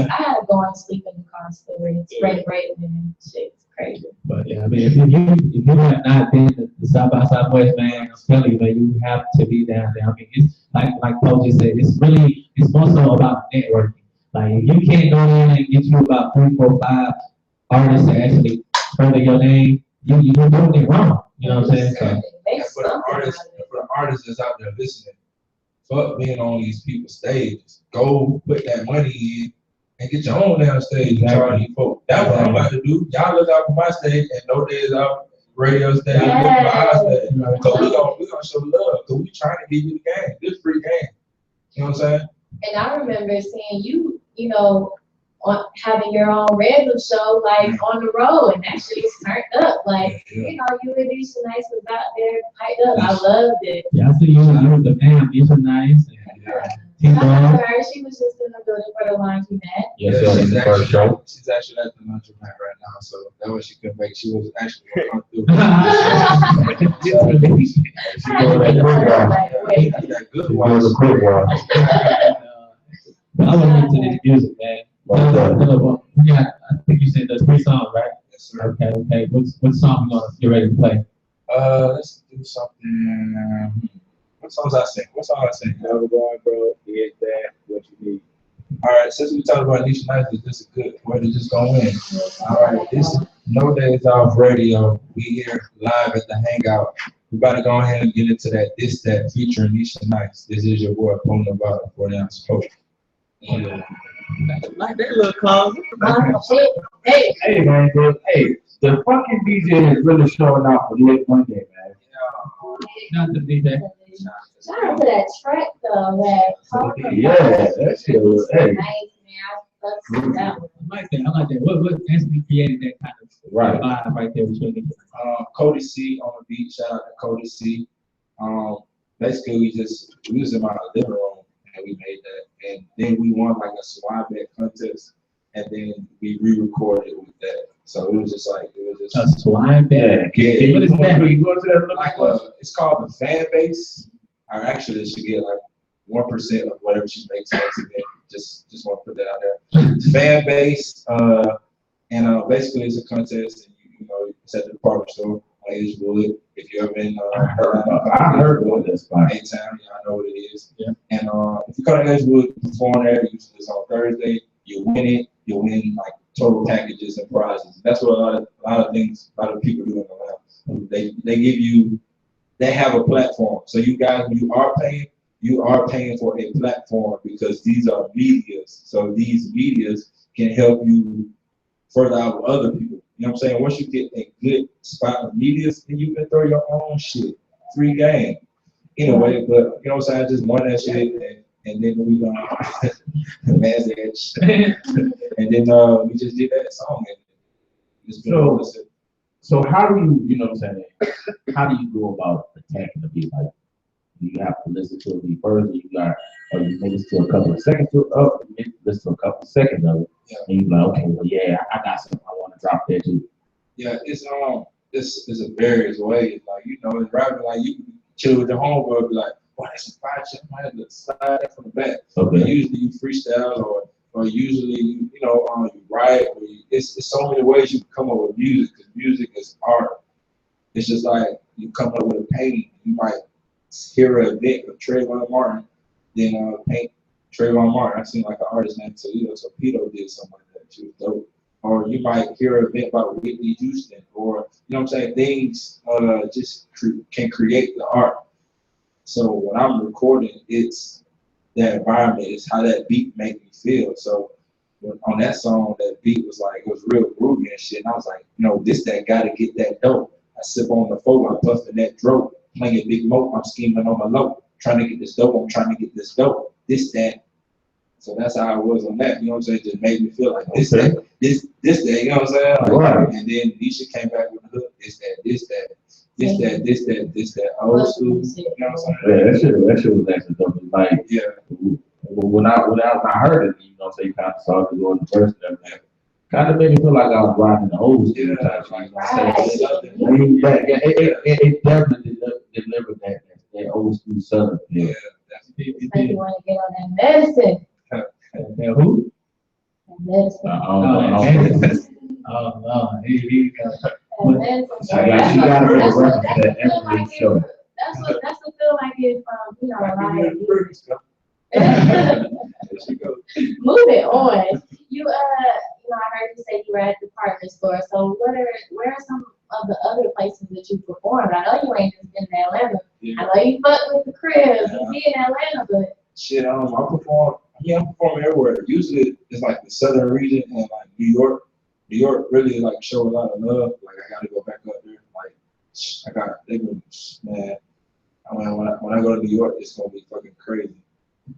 S3: had to go and sleep in the car story. It's great and shit. It's crazy.
S1: But yeah, I mean, if you have not been to the South by Southwest, man, I'm telling you, man, you have to be down there. I mean, it's like Paul just said, it's more so about networking. Like, if you can't go in and get you about 3, 4, 5 artists to actually further your name, you're doing it wrong. You know what I'm saying? So,
S4: And for the artists that's out there listening, fuck being on these people's stages. Go put that money in and get your own damn stage and charge these folks. That's what I'm about to do. Y'all look out for my stage and no days out radio stage, look for our stage. Cause we gonna show love. Cause we trying to give you the game. This free game. You know what I'm saying?
S3: And I remember seeing you, you know, on having your own radio show, like on the road, and that shit was turned up. Like, you know, you and Nisha Nice was out there piped up. I loved it.
S1: yeah, I see you was the man. You were nice.
S3: I talked to her. She was just in the building for the laundry mat.
S2: Yes, sir.
S4: she's,
S2: The first show.
S4: she's actually at the laundromat right now, so that was she couldn't make. She was actually going through.
S2: She going that quick one.
S4: That good
S2: She
S4: one.
S2: going the quick one.
S1: I want to get to this music, man. Yeah, I think you said there's 3 songs, right?
S4: Yes, sir.
S1: Okay. What song you gonna get ready to play?
S4: Let's do something. What songs I sing?
S5: Never going, bro. Get that, what you need.
S4: All right, since we talked about Nisha Nice, this is a good way to just go in. All right, this is No Days Off Radio. We here live at the Hangout We about to go ahead and get into that. This, that, featuring Nisha Nice. This is your boy, Pony Nevada, 40 ounce post.
S1: Like that little closet.
S3: Hey,
S2: Hey man, hey, the fucking DJ is really showing out for Lit Monday, man.
S1: Not the DJ.
S3: shout out to that track though, that
S2: Yeah, that shit was, hey.
S3: nice, man. I fucked that one.
S1: I like that. I like that. What actually created that kind of
S2: Right.
S1: vibe right there between the
S4: Cody C on the beat. Shout out to Cody C. Basically, we was in my living room and we made that, and then we won like a swag bet contest, and then we re-recorded with that. So it was just
S1: a swine bag.
S2: Yeah,
S1: What is that?
S2: You go to that
S4: like it's called the fan base. Or actually, it should get like 1% of whatever she makes once again. Just want to put that out there. Fan base, and basically it's a contest, and you know it's at the department store on Edgewood. If you ever been,
S2: I heard about that spot.
S4: A-Town, yeah, I know what it is.
S1: Yeah.
S4: And if you come to Edgewood, perform there, usually it's on Thursday. You win it. You win like total packages and prizes. That's what a lot of people do in the lab. They give you. They have a platform. So you guys, when you are paying for a platform because these are medias. So these medias can help you further out with other people. You know what I'm saying? Once you get a good spot of medias, then you can throw your own shit. Free game. Anyway, but you know what I'm saying? I just won that shit and then we man's edge. And then we just did that song and it's been
S2: So how do you know what I'm saying? How do you go about attacking the beat? Like, do you have to listen to it first? Or you listen to a couple of seconds listen to a couple of seconds of it, and you like, okay, well, yeah, I got something I want to drop there too.
S4: Yeah, it's a various ways. Like it's rapping like you can chill with your homeboy, be like, "Boy, that's a fire shit. I have to slide that from the back."
S2: Okay.
S4: But usually you freestyle or usually you write. It's so many ways you can come up with music because music is art. It's just like you come up with a painting. You might hear an event of Trayvon Martin, then paint Trayvon Martin. I seen like an artist named Torpedo did something like that. She was dope. Or you might hear an event about Whitney Houston, or you know what I'm saying. Things can create the art. So when I'm recording, it's the environment. It's how that beat make me feel. So on that song, that beat was like, it was real groovy and shit. And I was like, that gotta get that dope. I sip on the phone, I'm puffing that dope, playing big moat, I'm scheming on my low, trying to get this dope, I'm trying to get this dope, this, that. So that's how I was on that, you know what I'm saying? It just made me feel like this, that, this, that, you know what I'm saying? Like,
S2: right.
S4: And then Nisha came back with the hook, this, that, old school, you know what I'm saying?
S2: Yeah, that shit was actually dope. Like,
S4: yeah.
S2: When I heard it, you know, so you kind of saw it going first and everything. Kind of made me feel like I was riding the old school type. It definitely delivered that old school southern.
S4: Yeah,
S3: Like you want to get on that medicine.
S1: who?
S3: That medicine.
S1: Oh no,
S3: That medicine.
S2: You gotta make a reference to that
S3: That's
S2: every show.
S3: what feel like it from, a lot of moving on. I heard you say you were at the department store. So where are some of the other places that you performed? I know you ain't just been in Atlanta.
S4: Yeah.
S3: I know you fuck with the cribs. You be in Atlanta, but
S4: shit, I perform. Yeah, I'm performing everywhere. Usually it's like the southern region and like New York. New York really like show a lot of love. Like I gotta go back up there. Man. I mean, when I go to New York, it's gonna be fucking crazy.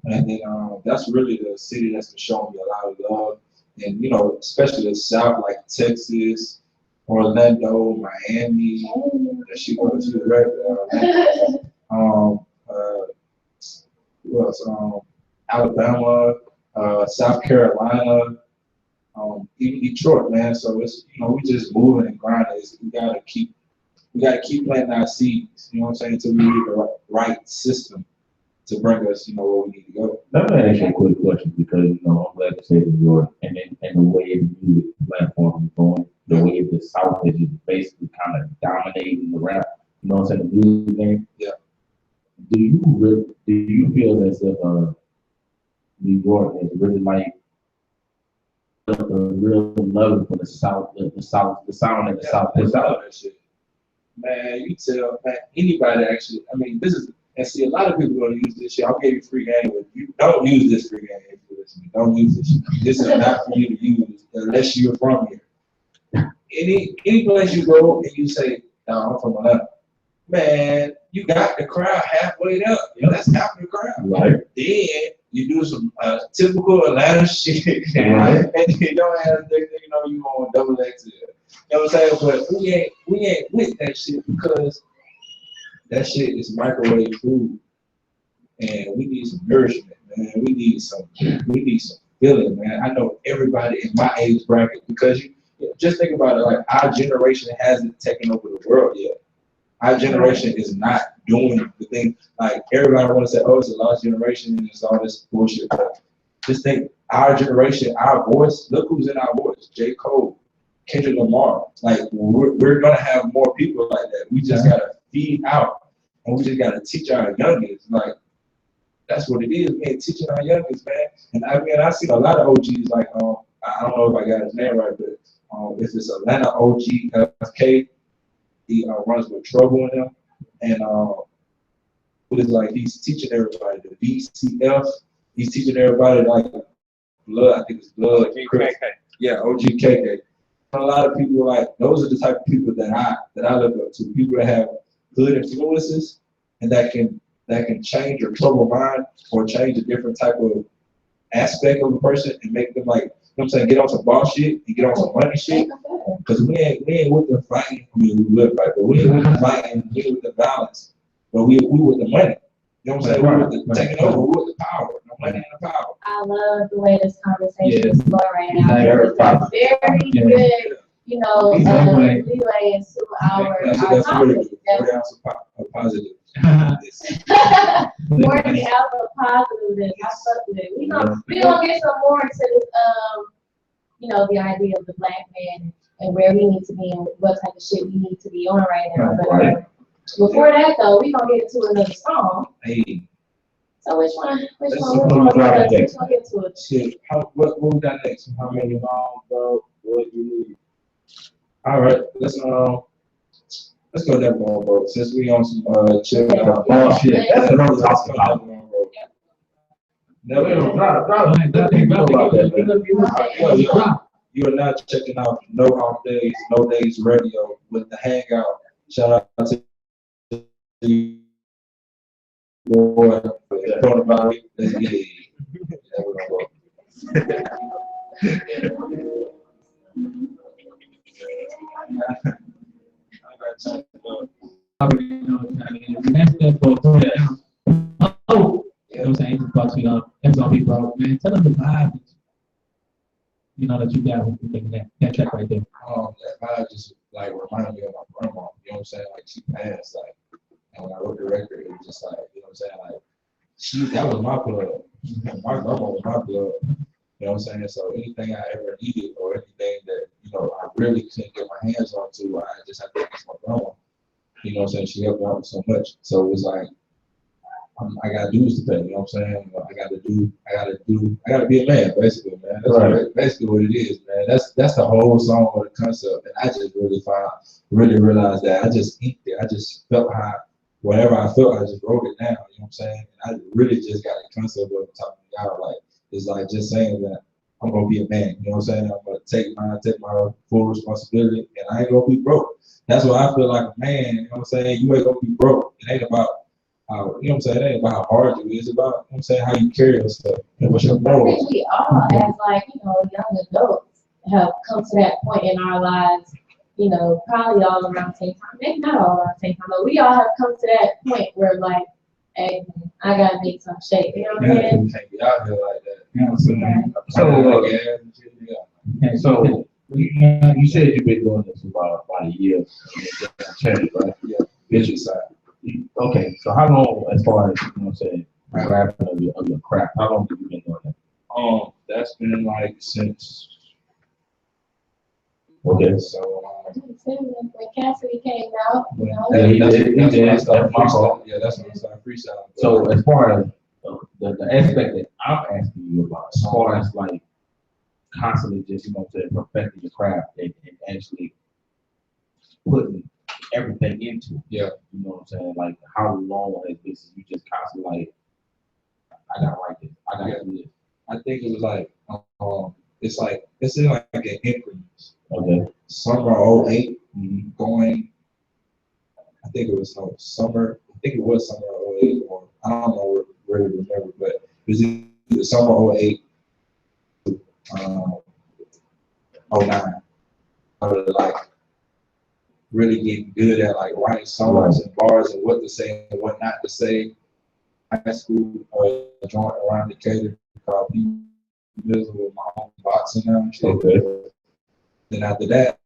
S4: And then that's really the city that's been showing me a lot of love. And especially the South, like Texas, Orlando, Miami. That she goes to right who else? Alabama, South Carolina, even Detroit, man. So it's we just moving and grinding. We gotta keep planting our seeds. You know what I'm saying? Until we get the right system to bring us, where we need to go.
S2: Let me ask you a quick question because I'm glad to say New York and the way the music platform is going, the way the South is just basically kind of dominating the rap. You know what I'm saying? The music game.
S4: Yeah.
S2: Do you feel as if New York is really like a real love for the South, the sound that the South puts out?
S4: That shit. Man, you tell man anybody actually. I mean, this is and see a lot of people gonna use this shit. I'll give you free game, but you don't use this free game if you listen. Don't use this. This is not for you to use unless you're from here. Any place you go and you say, "No, I'm from Atlanta," man, you got the crowd halfway up. You know, that's half the crowd.
S2: Right.
S4: Then you do some typical Atlanta shit,
S2: Right.
S4: and you don't have you know you on double XL. You know what I'm saying? But we ain't with that shit because that shit is microwave food, and we need some nourishment, man. We need some feeling, man. I know everybody in my age bracket because you just think about it. Like our generation hasn't taken over the world yet. Our generation is not doing the thing. Like everybody want to say, "Oh, it's a lost generation," and it's all this bullshit. But just think, our generation, our voice. Look who's in our voice: J. Cole, Kendrick Lamar. Like we're gonna have more people like that. We just gotta feed out, and we just gotta teach our youngins. Like that's what it is, man. Teaching our youngins, man. And I mean, I seen a lot of OGs. Like I don't know if I got his name right, but if it's Atlanta OG FK, he runs with Trouble in him, and it's like he's teaching everybody the BCF. He's teaching everybody like blood. I think it's blood. Yeah, OGKK. A lot of people like those are the type of people that I look up to. People that have good influences and that can change your troubled mind or change a different type of aspect of a person and make them like, you know what I'm saying, get on some boss shit and get on some money shit. Because we ain't with the fighting. I mean, we will fight, but we ain't with the fighting. We ain't with the violence, but we with the money. You know what I'm saying? We with the taking over. We with the power. The money and the power.
S3: I love the way this conversation is flowing right now.
S2: Very
S3: Very good, you know, leeway into our
S4: That's
S3: topic.
S4: a positive.
S3: More than ever positive than I fuck with it. We gonna get some more into this, you know, the idea of the black man and where we need to be and what type of shit we need to be on right now. But before that though, we gonna get into another song.
S4: Hey.
S3: So which one we
S2: drop
S3: get to it?
S4: Shit. What we got next? How many
S5: bro, what you need?
S4: All right, let's go that long, bro. Since we on some chill
S2: Shit. That's another topic.
S4: You are not checking out No Off Days, No Days Radio with the Hangout. Shout out to you, boy. Talking about it. Let's get it.
S1: You know what I'm saying? Just about to, Amazon people, man, tell them the vibe, you know, that you got with that track right there.
S4: That vibe just like reminded me of my grandma. You know what I'm saying? Like she passed, like, and when I wrote the record, it was just like, you know what I'm saying? Like that was my blood. My grandma was my blood. You know what I'm saying? So anything I ever needed or anything that, you know, I really couldn't get my hands onto, I just had to ask my grandma. You know what I'm saying? She helped me out with so much. So it was like, I got dues to pay, you know what I'm saying? I gotta be a man, basically, man. That's basically what it is, man. That's the whole song or the concept. And I just really realized that I just inked it. I just felt whatever I felt, I just wrote it down, you know what I'm saying? And I really just got the concept of talking out. Like, it's like just saying that I'm gonna be a man, you know what I'm saying? I'm gonna take my full responsibility and I ain't gonna be broke. That's what I feel like a man, you know what I'm saying? You ain't gonna be broke. It ain't about you know what I'm saying? It ain't about how hard you is. It's about, you know what I'm saying, how you carry yourself and what's your
S3: I
S4: morals.
S3: think we all, as like, you know, young adults, have come to that point in our lives, you know, probably all around the same time. Maybe not all around the same time, but we all have come to that point where, like, hey, I gotta make some shape. You know what I'm saying?
S4: You can't be out here like that. You know what I'm saying?
S2: So you said you've been doing this for about a year, right?
S4: Yeah, visual side.
S2: Okay, so how long, as far as, you know what I'm saying, rapping of your craft, how long have you been doing that?
S4: That's been like since.
S2: Okay.
S4: So.
S3: When Cassidy came out, you know.
S4: That's when I started freestyling.
S2: So as far as the aspect that I'm asking you about, as far as like constantly just, you know what I'm saying, perfecting your craft and actually putting everything into it.
S4: Yeah.
S2: You know what I'm saying? Like, how long has this? You just constantly like, I gotta write this. I gotta do this.
S4: I think it was like, it's in like an increments.
S2: Okay.
S4: Summer 08, going, I think it was summer, I think it was summer 08, or I don't know really remember, but it was either summer 08, 09. I was like really getting good at like writing songs and bars and what to say and what not to say. High school, joint around the cater called P. With my own boxing and shit.
S2: Okay.
S4: Then after that,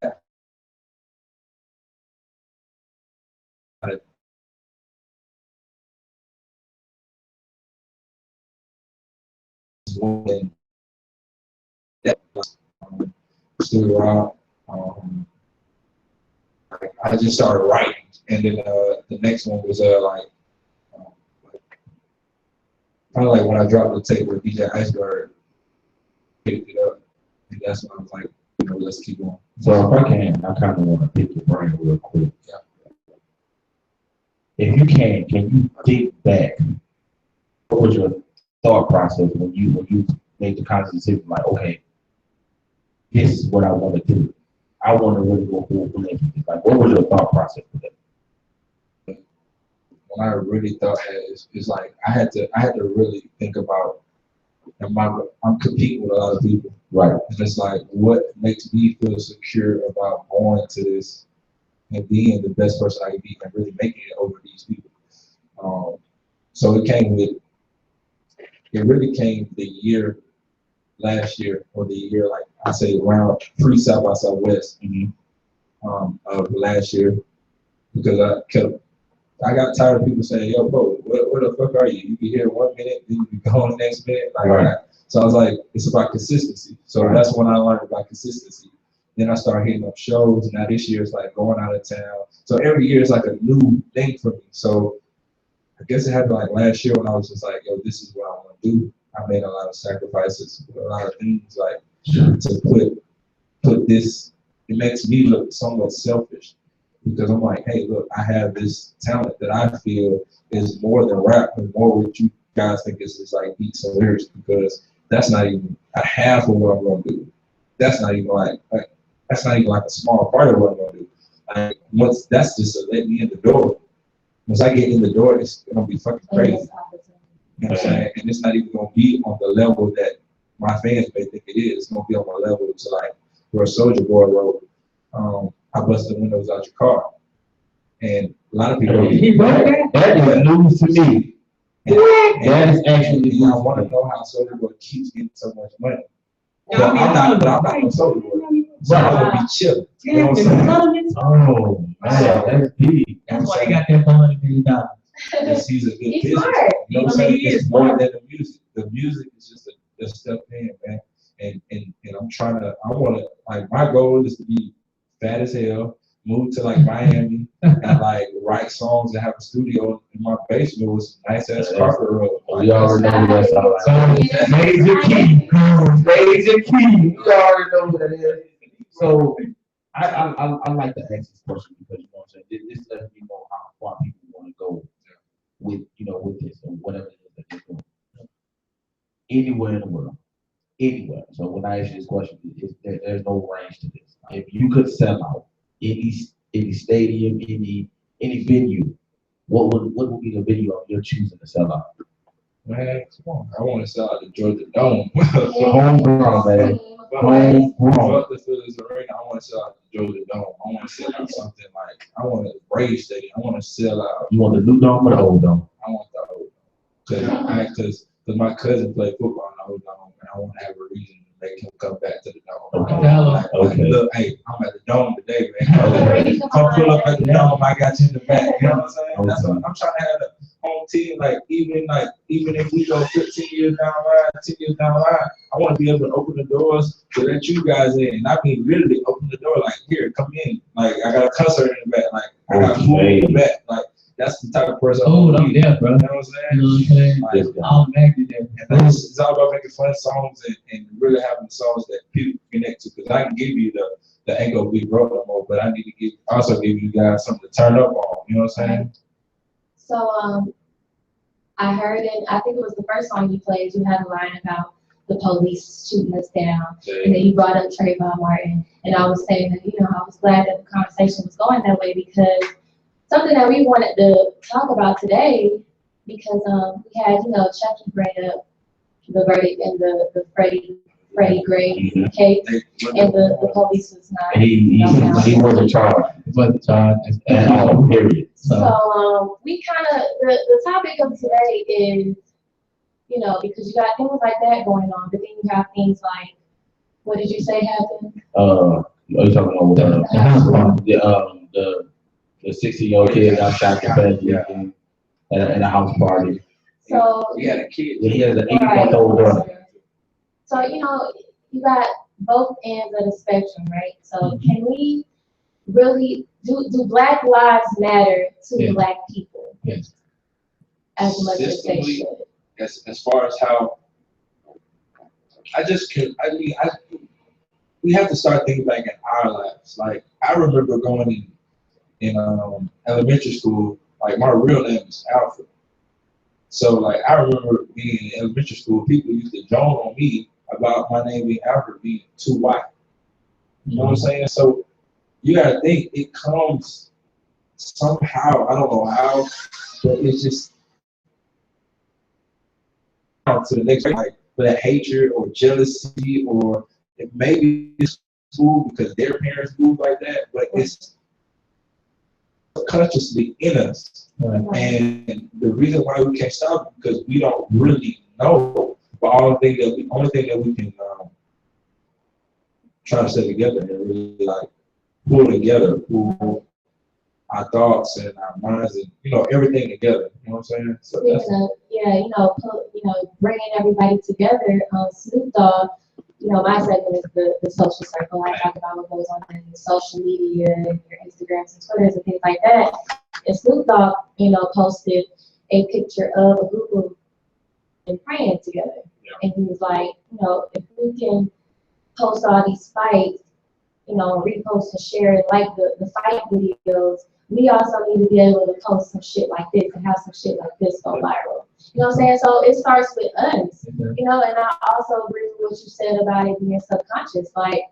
S4: when that studio out, I just started writing, and then the next one was kind of like when I dropped the tape with DJ Iceberg, picked it up, and that's when I was like, let's keep going.
S2: So if I can, I kind of want to pick your brain real quick.
S4: Yeah.
S2: If you can you think back? What was your thought process when you made the conscious decision? Like, okay, this is what I want to do. I want to really go full philanthropy. Like, what was your thought process for that?
S4: When I really thought that, it's like I had to really think about. I'm competing with a lot of people,
S2: right?
S4: And it's like, what makes me feel secure about going to this and being the best person I can be and really making it over these people. So it really came the year last year, or the year, like I say, around pre-South by Southwest of last year, because I got tired of people saying, yo, bro, where the fuck are you? You be here 1 minute, then you be gone the next minute. So I was like, it's about consistency. So that's when I learned about consistency. Then I started hitting up shows, and now this year it's like going out of town. So every year is like a new thing for me. So I guess it happened like last year when I was just like, yo, this is what I want to do. I made a lot of sacrifices, a lot of things like to put this. It makes me look somewhat selfish because I'm like, hey, look, I have this talent that I feel is more than rap and more what you guys think is like beats and lyrics, because that's not even a half of what I'm gonna do. That's not even like that's not even like a small part of what I'm gonna do. Like that's just to let me in the door. Once I get in the door, it's gonna be fucking crazy. You know what I'm saying? And it's not even gonna be on the level that my fans may think it is. It's gonna be on my level to like where Soulja Boy wrote, I busted the windows out your car. And a lot of people
S2: He wrote that? That is news to me. That is actually news.
S4: I want to know how Soulja Boy keeps getting so much money. But I'm not no Soulja Boy. So I want to be chilling. You know what I'm saying?
S2: Oh man, that's deep.
S1: That's why he got that $400 million.
S4: Because he's a good
S3: He's
S4: business.
S3: smart.
S4: You know what I'm saying? It's more than the music. The music is just a step in, man. And I want to, like, my goal is to be fat as hell, move to like Miami, and like write songs and have a studio in my basement with some nice ass carpet rug.
S2: We already know what that's all about. So, major key. We already know what that is. So, I like to ask this question because, you know what I'm saying, this lets me know how far people want to go with, with this or whatever it is that they're doing. Anywhere in the world. Anywhere. So when I ask you this question, there's no range to this. If you could sell out any stadium, any venue, what would be the venue of your choosing to sell out?
S4: Man, come on. I want to sell out the Georgia Dome.
S2: Homegrown, man. Homegrown.
S4: Fuck the Phillies Arena. I want to sell out the Georgia Dome. I want to sell out something like, I want a Braves Stadium. I want to sell out.
S2: You want the new dome or the old dome?
S4: I want the old dome. Because my cousin played football in the old dome, and I want to have a reason to make him come back to the dome.
S2: Okay.
S4: Look, hey, I'm at the dome today, man. Come pull up at the dome. I got you in the back. You know what I'm saying? That's what I'm trying to have a home team. Like even if we go 15 years down the line, 10 years down the line, I want to be able to open the doors to let you guys in. And I mean literally open the door like, here, come in. Like I got a concert in the back. Like I got food in the back. Like that's the type of person
S1: I'm there, bro.
S4: You know what I'm saying? And it's all about making fun songs and really having songs that people connect to. Because I can give you the the ain't gonna be broke no more. But I need to also give you guys something to turn up on. You know what I'm saying?
S3: So I heard it. I think it was the first song you played. You had a line about the police shooting us down, and then you brought up Trayvon Martin, and I was saying that I was glad that the conversation was going that way because something that we wanted to talk about today because we had Chucky bring up the verdict in the Freddie Gray case, and the police was not.
S2: He wasn't charged.
S1: It wasn't charged.
S2: At all, period.
S3: So we kind of the topic of today is because you got things like that going on, but then you have things like what did you say happened?
S2: Are you talking about
S1: The house party.
S2: The 60-year-old kid got shot in at a house party.
S3: So
S4: He had a kid.
S2: Yeah, he has an 8-month-old daughter.
S3: So you got both ends of the spectrum, right? So can we really do Black lives matter to Black people?
S1: Yes.
S3: As much as they
S4: Systemically,
S3: should.
S4: As far as how we have to start thinking back in our lives. Like I remember going in elementary school, like my real name is Alfred. So like I remember being in elementary school, people used to joke on me about my name being Alfred being too white. You know what I'm saying? So you gotta think it comes somehow, I don't know how, but it's just to the next like for that hatred or jealousy or it maybe it's school because their parents move like that, but it's subconsciously in us.
S1: Right.
S4: And the reason why we can't stop it because we don't really know. But only thing that we can try to stay together and really like pull together, pull our thoughts and our minds and everything together. You know what I'm saying? So
S3: Bringing everybody together. Snoop Dogg, my segment is the social circle. I talk about what goes on in social media and your Instagrams and Twitters and things like that. And Snoop Dogg, posted a picture of a group of them praying together. Yeah. And he was like, if we can post all these fights, repost and share and like the fight videos, we also need to be able to post some shit like this and have some shit like this go viral. You know what I'm saying? So it starts with us. And I also agree with what you said about it being subconscious. Like,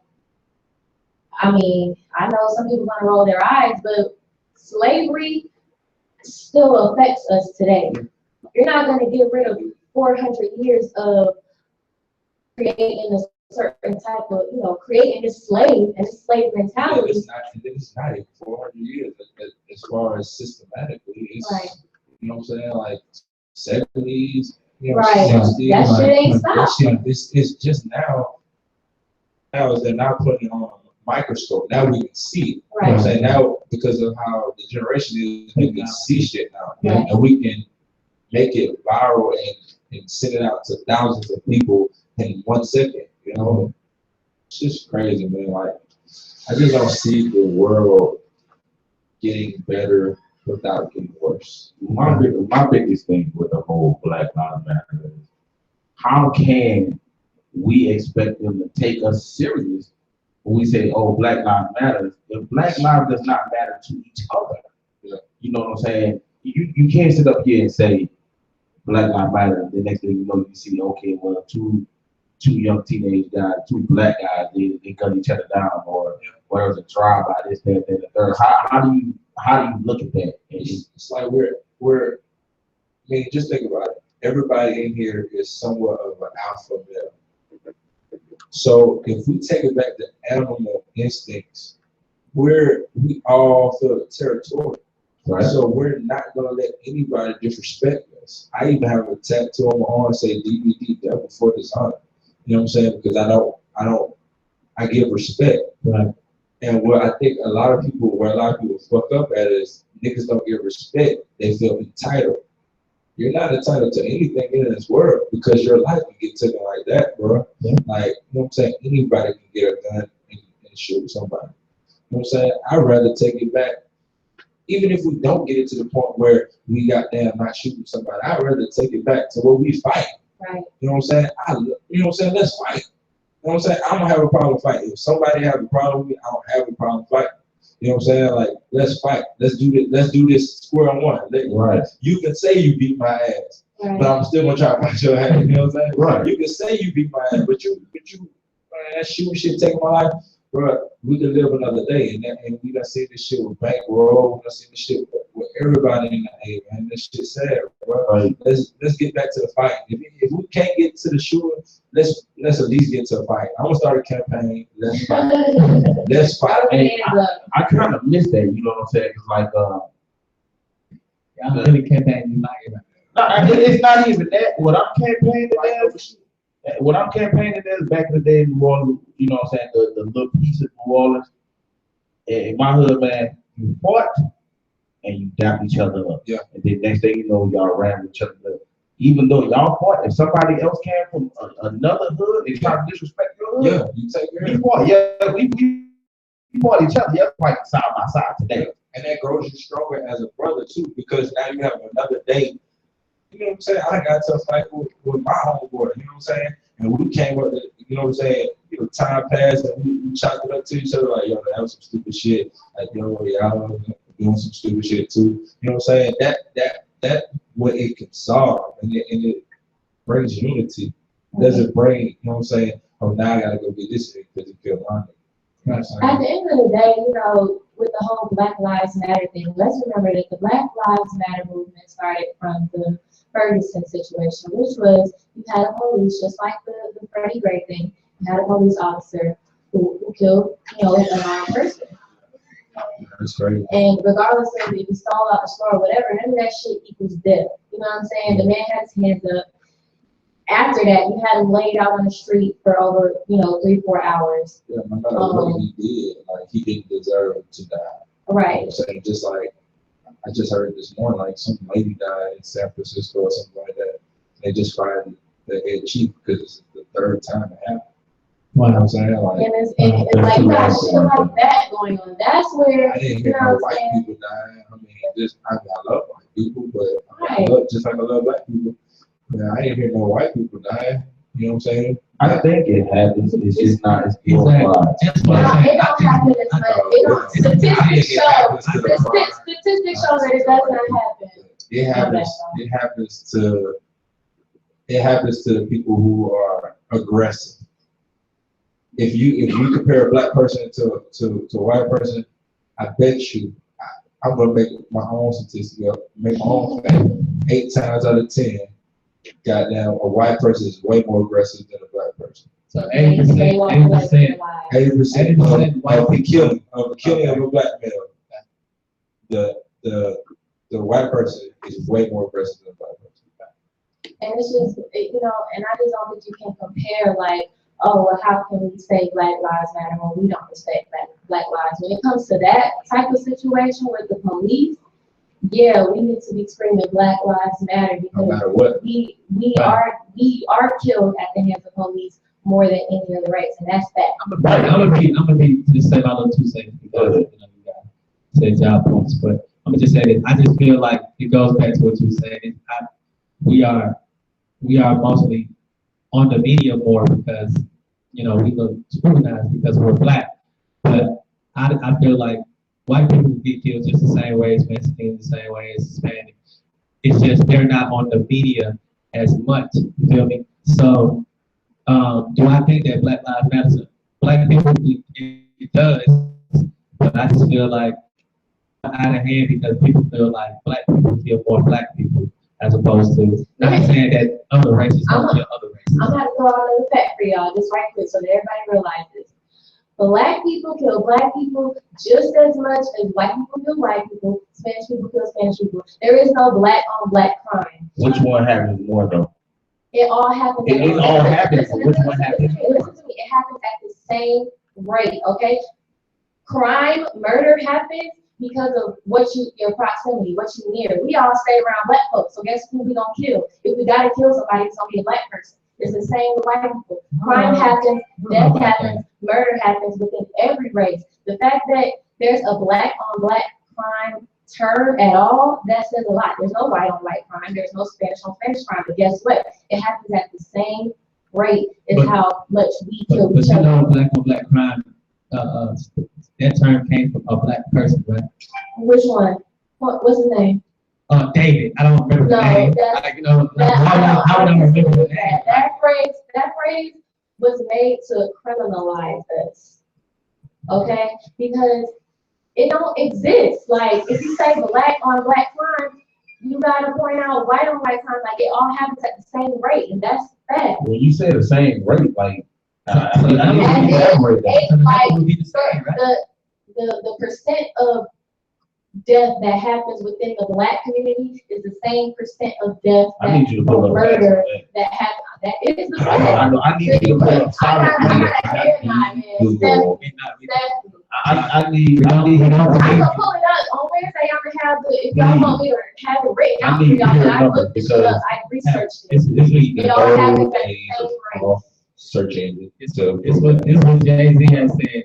S3: I mean, I know some people want to roll their eyes, but slavery still affects us today. You're not going to get rid of 400 years of creating a certain type of, creating this slave and this slave mentality.
S4: It's not even 400 years as far as systematically. It's,
S3: right.
S4: You know what I'm saying? Like 70s,
S3: right.
S4: 60s.
S3: That shit ain't
S4: stopped.
S3: stopped.
S4: It's just now they're not putting it on a microscope. Now we can see it.
S3: Right.
S4: You know what I'm saying? Now, because of how the generation is, we can see shit now.
S3: Right.
S4: And we can make it viral and send it out to thousands of people in 1 second. It's just crazy, man. Like, I just don't see the world getting better without getting worse.
S2: My biggest thing with the whole Black Lives Matter is how can we expect them to take us serious when we say, oh, Black Lives Matter, if Black Lives does not matter to each other. You know what I'm saying? You can't sit up here and say Black Lives Matter, the next thing you know, you see, okay, well, two young teenage guys, two Black guys, they gun each other down, or there was a drive-by, this, that, and the third. How do you look at that?
S4: It's like just think about it. Everybody in here is somewhat of an alpha male. So if we take it back to animal instincts, we all feel territorial. Right. So we're not gonna let anybody disrespect us. I even have a tattoo on my arm say DVD devil for design. You know what I'm saying? Because I give respect.
S1: Right.
S4: And where I think a lot of people fuck up at is niggas don't give respect. They feel entitled. You're not entitled to anything in this world because your life can get taken like that, bro. Yeah. Like, you know what I'm saying? Anybody can get a gun and shoot somebody. You know what I'm saying? I'd rather take it back. Even if we don't get it to the point where we got damn not shooting somebody, I'd rather take it back to where we fight.
S3: Right.
S4: You know what I'm saying? You know what I'm saying? Let's fight. what I'm saying? I don't have a problem fighting. If somebody have a problem with me, I don't have a problem fighting. You know what I'm saying? Like, let's fight. Let's do this. Let's do this square on one.
S2: Right.
S4: You can say you beat my ass,
S3: Right.
S4: but I'm still gonna try to fight your ass. You know what I'm saying?
S2: Right.
S4: You can say you beat my ass, but you, man, that shooting shit taking my life, bro. We can live another day, and we done seen this shit with Bankroll. We done seen this shit with everybody in the A, man. This shit sad, bro.
S2: Right.
S4: Let's get back to the fight. If we can't get to the shooting, let's at least get to the fight. I'm gonna start a campaign. Let's fight. Let's fight.
S2: Hey, I kind of miss that, you know what I'm saying? It's like,
S1: I'm really campaigning like
S2: it's not even that. What I'm campaigning is back in the day in New Orleans, you know what I'm saying? The little piece of New Orleans. In my hood, man, you fought and you dapped each other up.
S4: Yeah.
S2: And then next thing you know, y'all ran with each other. Even though y'all fought, if somebody else came from another hood and tried to disrespect your hood,
S4: Yeah, you take care of
S2: we
S4: it.
S2: fought. Yeah, we fought each other. Yeah, fighting side by side today.
S4: And that grows you stronger as a brother too, because now you have another day. You know what I'm saying? I got to fight with my homeboy, you know what I'm saying? And we came up, you know what I'm saying? You know, time passed and we chopped it up to each other like, yo, that was some stupid shit. Like, yo, y'all doing some stupid shit too. You know what I'm saying? That what it can solve, and it brings unity. It doesn't bring, you know what I'm saying? Oh, now I gotta go get this shit because it feels like. You know what I'm
S3: At
S4: saying?
S3: the end of the day, you know, with the whole Black Lives Matter thing, let's remember that the Black Lives Matter movement started from the Ferguson situation, which was you had a police, just like the Freddie Gray thing, you had a police officer who killed, you know, an unarmed person.
S4: That's crazy.
S3: And regardless of if he stole out the store or whatever, none of that shit equals death. You know what I'm saying? The man had his hands up. After that, you had him laid out on the street for over, 3-4 hours.
S4: Yeah, no matter what he did, like he didn't deserve to die.
S3: Right.
S4: You know what I'm saying? Just like I just heard this morning, like some lady died in San Francisco or something like that. They just fired the head chief because it's the third time it happened. You know what I'm saying? Like
S3: And it's like you got shit like that going on. That's where,
S4: I didn't
S3: you
S4: hear
S3: know
S4: no
S3: what I'm
S4: white
S3: saying?
S4: people dying. I mean, I love white people, but I
S3: Right.
S4: love just like I love black people. Yeah, I didn't hear no white people dying. You know what I'm saying?
S2: I think it happens. It's just not as
S1: Exactly.
S2: glorified.
S1: That's
S3: No,
S1: what I'm saying.
S3: it don't happen as much. It don't. Statistics show. Statistics show that it does not happen.
S4: It happens to the people who are aggressive. If you compare a black person to a white person, I bet you I'm gonna make my own statistic up, make my own thing. 8 times out of 10, goddamn, a white person is way more aggressive than a black person.
S1: So
S3: They
S1: 80%,
S3: walk away with their
S1: 80%,
S3: lives.
S4: 80%
S1: 80%
S4: of the killing of a black male, the white person is way more aggressive than a black person.
S3: And it's just, and I just don't think you can compare, like, oh, well, how can we say Black Lives Matter when we don't respect Black lives? When it comes to that type of situation with the police, yeah, we need to be screaming Black Lives Matter
S4: No
S3: because
S4: matter what.
S3: we are killed at the hands of police more than any other race, and that's that.
S1: I'm gonna be just say my little 2 seconds because you got say job points, but I'm gonna just say this. I just feel like it goes back to what you said. We are mostly on the media more because we look scrutinized because we're black. But I feel like white people get killed just the same way as Mexicans, the same way as Hispanic. It's just they're not on the media as much. You feel me? So do I think that Black Lives Matter? Black people, it does, but I just feel like out of hand because people feel like black people kill more black people as opposed to not saying that other races don't kill other races.
S3: I'm gonna throw out another fact for y'all, just right quick, so that everybody realizes. Black people kill black people just as much as white people kill white people, Spanish people kill Spanish people. There is no black on black crime.
S2: Which one happens more though?
S3: It all happens.
S2: It all happens, but which one happens?
S3: Listen to me. It happens at the same rate, okay? Crime, murder happens because of your proximity, what you near. We all stay around black folks, so guess who we gonna kill? If we gotta kill somebody, it's gonna be a black person. It's the same with white people. Crime happens, death happens, murder happens within every race. The fact that there's a black on black crime term at all, that says a lot. There's no white on white crime. There's no Spanish on Spanish crime. But guess what? It happens at the same rate is
S1: But-
S3: how much we
S1: But,
S3: kill
S1: but
S3: each
S1: you
S3: other.
S1: know, black on black crime, that term came from a black person, right?
S3: Which one? What's his name?
S1: David, I don't remember the
S3: No,
S1: name.
S3: that's-
S1: Like, you know, like,
S3: That,
S1: how would I remember the name?
S3: that phrase was made to criminalize us. Okay? Because it don't exist. Like, if you say black on black crime, you gotta point out white on white crime, like it all happens at the same rate, and that's bad.
S2: When you say the same rate, like, I
S1: So
S2: need
S1: that
S2: you
S1: would
S2: to
S3: And
S2: elaborate that.
S3: it's like,
S1: would be the same, right?
S3: the percent of death that happens within the black community is the same percent of death
S2: I need you to pull up
S3: murder
S2: that.
S3: that happens. That is the
S2: I know, I need you to pull up solid
S3: I
S2: data.
S3: got a headline, man.
S2: Google.
S3: Stephanie.
S2: I need,
S1: We don't
S3: I
S1: believe
S3: can pull it up on Wednesday. I'm gonna have the, if y'all want me to have it written
S2: I
S3: out for
S2: need
S3: y'all,
S2: to hear
S3: but I
S2: numbers
S3: looked this shit
S2: because
S3: up. I researched it.
S1: It's
S2: the
S3: It all happens
S2: no
S3: at the
S2: age
S3: same rate.
S2: of search engine. So
S1: it's what Jay-Z has said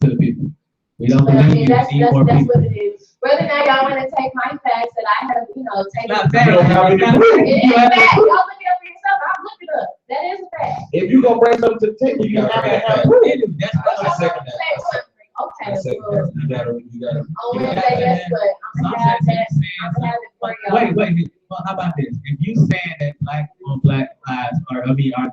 S1: to the people. We don't
S3: But I
S1: believe
S3: mean,
S1: you,
S3: that's
S1: we need more
S3: what
S1: people.
S3: it is. Whether or not y'all wanna take my facts that I have, taken.
S1: Not
S2: You don't have any proof.
S3: It is a fact. Y'all look it up for yourself. I'll look it up. That is a fact.
S2: If you gonna bring something to the table, you have to have proof.
S1: That's
S3: What's
S1: what
S3: your
S1: I said.
S3: number say? Okay,
S4: I said,
S3: well,
S4: you gotta.
S3: on Wednesday, that's what, I'm gonna have that, I'm gonna have it for y'all.
S1: Wait, well, how about this? If you saying that black on black lives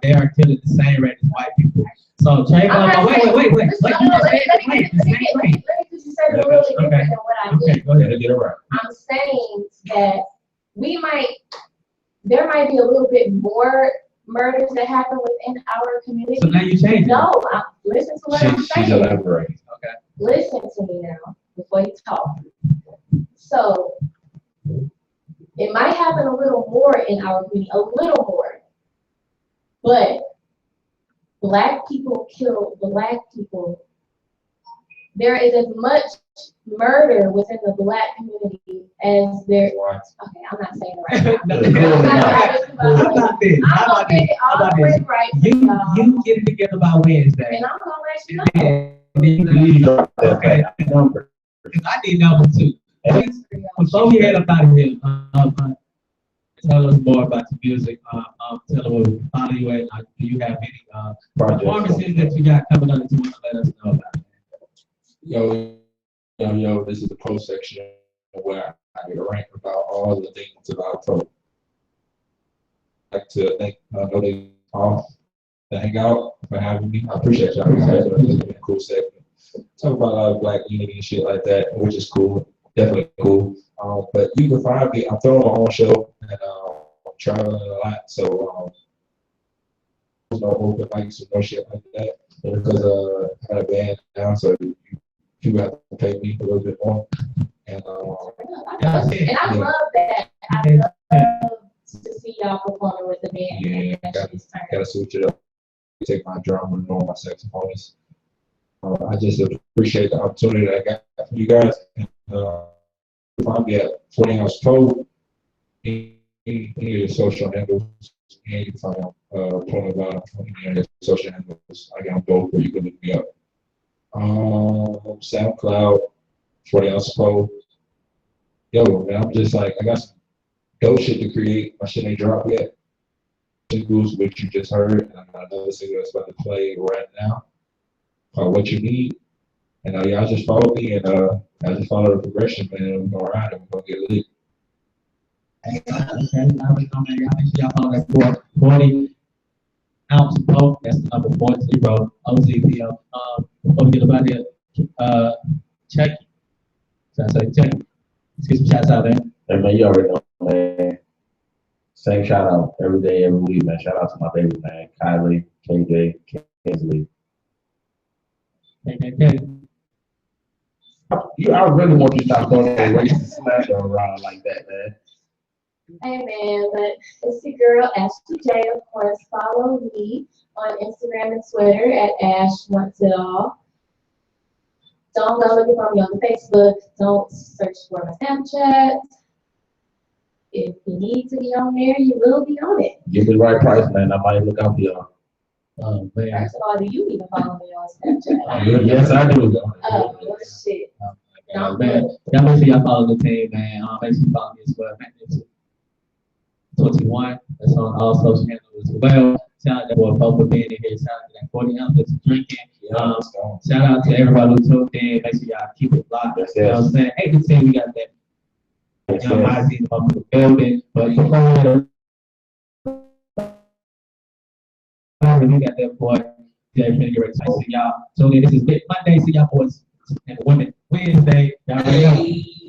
S1: they are killing the same rate as white people. So Trayvon,
S3: I'm not saying-
S1: wait,
S3: Listen,
S1: like
S3: no,
S1: you
S3: no,
S1: just said,
S3: let me
S1: wait, the same rate.
S3: just say it a little bit different than what I
S1: Okay,
S3: did.
S1: go ahead.
S2: Get it right.
S3: I'm saying that there might be a little bit more murders that happen within our community.
S1: So now you change it.
S3: No, listen to what I'm
S2: She's
S3: saying.
S2: elaborating.
S1: Okay.
S3: Listen to me now before you talk. So it might happen a little more in our community, a little more. But black people kill black people. There is as much murder within the black community as there. Okay, I'm not saying it right now.
S1: How about this?
S3: I'm gonna get it all the way right.
S1: You get it together by Wednesday.
S3: And I'm gonna let you know.
S2: Please drop that back number.
S1: Because I need number two. Before we head up out of here, tell us more about your music. Tell us where we can follow you at. Do you have any performances that you got coming up that you want to let us know about?
S4: Yo, this is the post section where I get a rank about all the things that I told. I'd like to thank Nobody off the Hangout for having me. I appreciate y'all. It's been a cool segment. Talk about black unity and shit like that, which is cool. Definitely cool. But you can find me. I'm throwing my own show and I'm traveling a lot. So there's no open mics or no shit like that. Because I had a band now, so people have to pay me a little bit more. And
S3: I love that. I love to see y'all performing with the band.
S4: yeah, gotta switch it up. Take my drummer and all my saxophonists. I just appreciate the opportunity that I got from you guys. Find me at 40 Ounce Pro, any of the social handles, and you can find out Pony Bottom on any of the social handles. I got both where you can look me up. SoundCloud, 40 Ounce Pro. Yo, man, I'm just like, I got some dope shit to create. My shit ain't dropped yet. Singles, which you just heard, and I got another single that's about to play right now called What You Need. And y'all just follow me, and I just follow the progression, man. We're gonna ride and we're gonna get lit.
S1: Okay, I already know, man. Y'all make sure y'all follow that 40 Ounce Pro. That's the number 40 OZPO. Before we get about here, check. So I say check. Let's get some shots out there.
S2: Hey man, you already know, man. Same shout out every day, every week, man. Shout out to my baby, man. Kylie, KJ, Kinsley.
S1: Okay.
S2: I really want you to stop throwing that racist slander around like that, man.
S3: Hey man, but it's your girl Ashley J. Of course, follow me on Instagram and Twitter at Ash Wants It All. Don't go looking for me on Facebook. Don't search for my Snapchat. If you need to be on there, you will be on it.
S2: Give me the right price, man. I might look out for y'all.
S1: Oh, man.
S3: First of all, do you even follow me on Snapchat?
S2: Yes, I do.
S3: Oh, well, shit.
S1: Man, y'all make sure y'all follow the team, man. Make sure you follow me as well. Man, it's 21. That's on all social handles as well. Shout out to boy Bo for being in here. Shout out to that 40 ounces of drinking.
S2: Yeah, let's go.
S1: Shout out to everybody who tuned in. Make sure y'all keep it locked.
S2: Yes,
S1: You know what I'm saying? Hey, to say we got that
S2: Yes,
S1: young
S2: yes.
S1: Ozzy up in the building, but before we got that boy. Yeah, finna get ready to see y'all. So this is Big Monday. See y'all boys and women Wednesday. Y'all ready?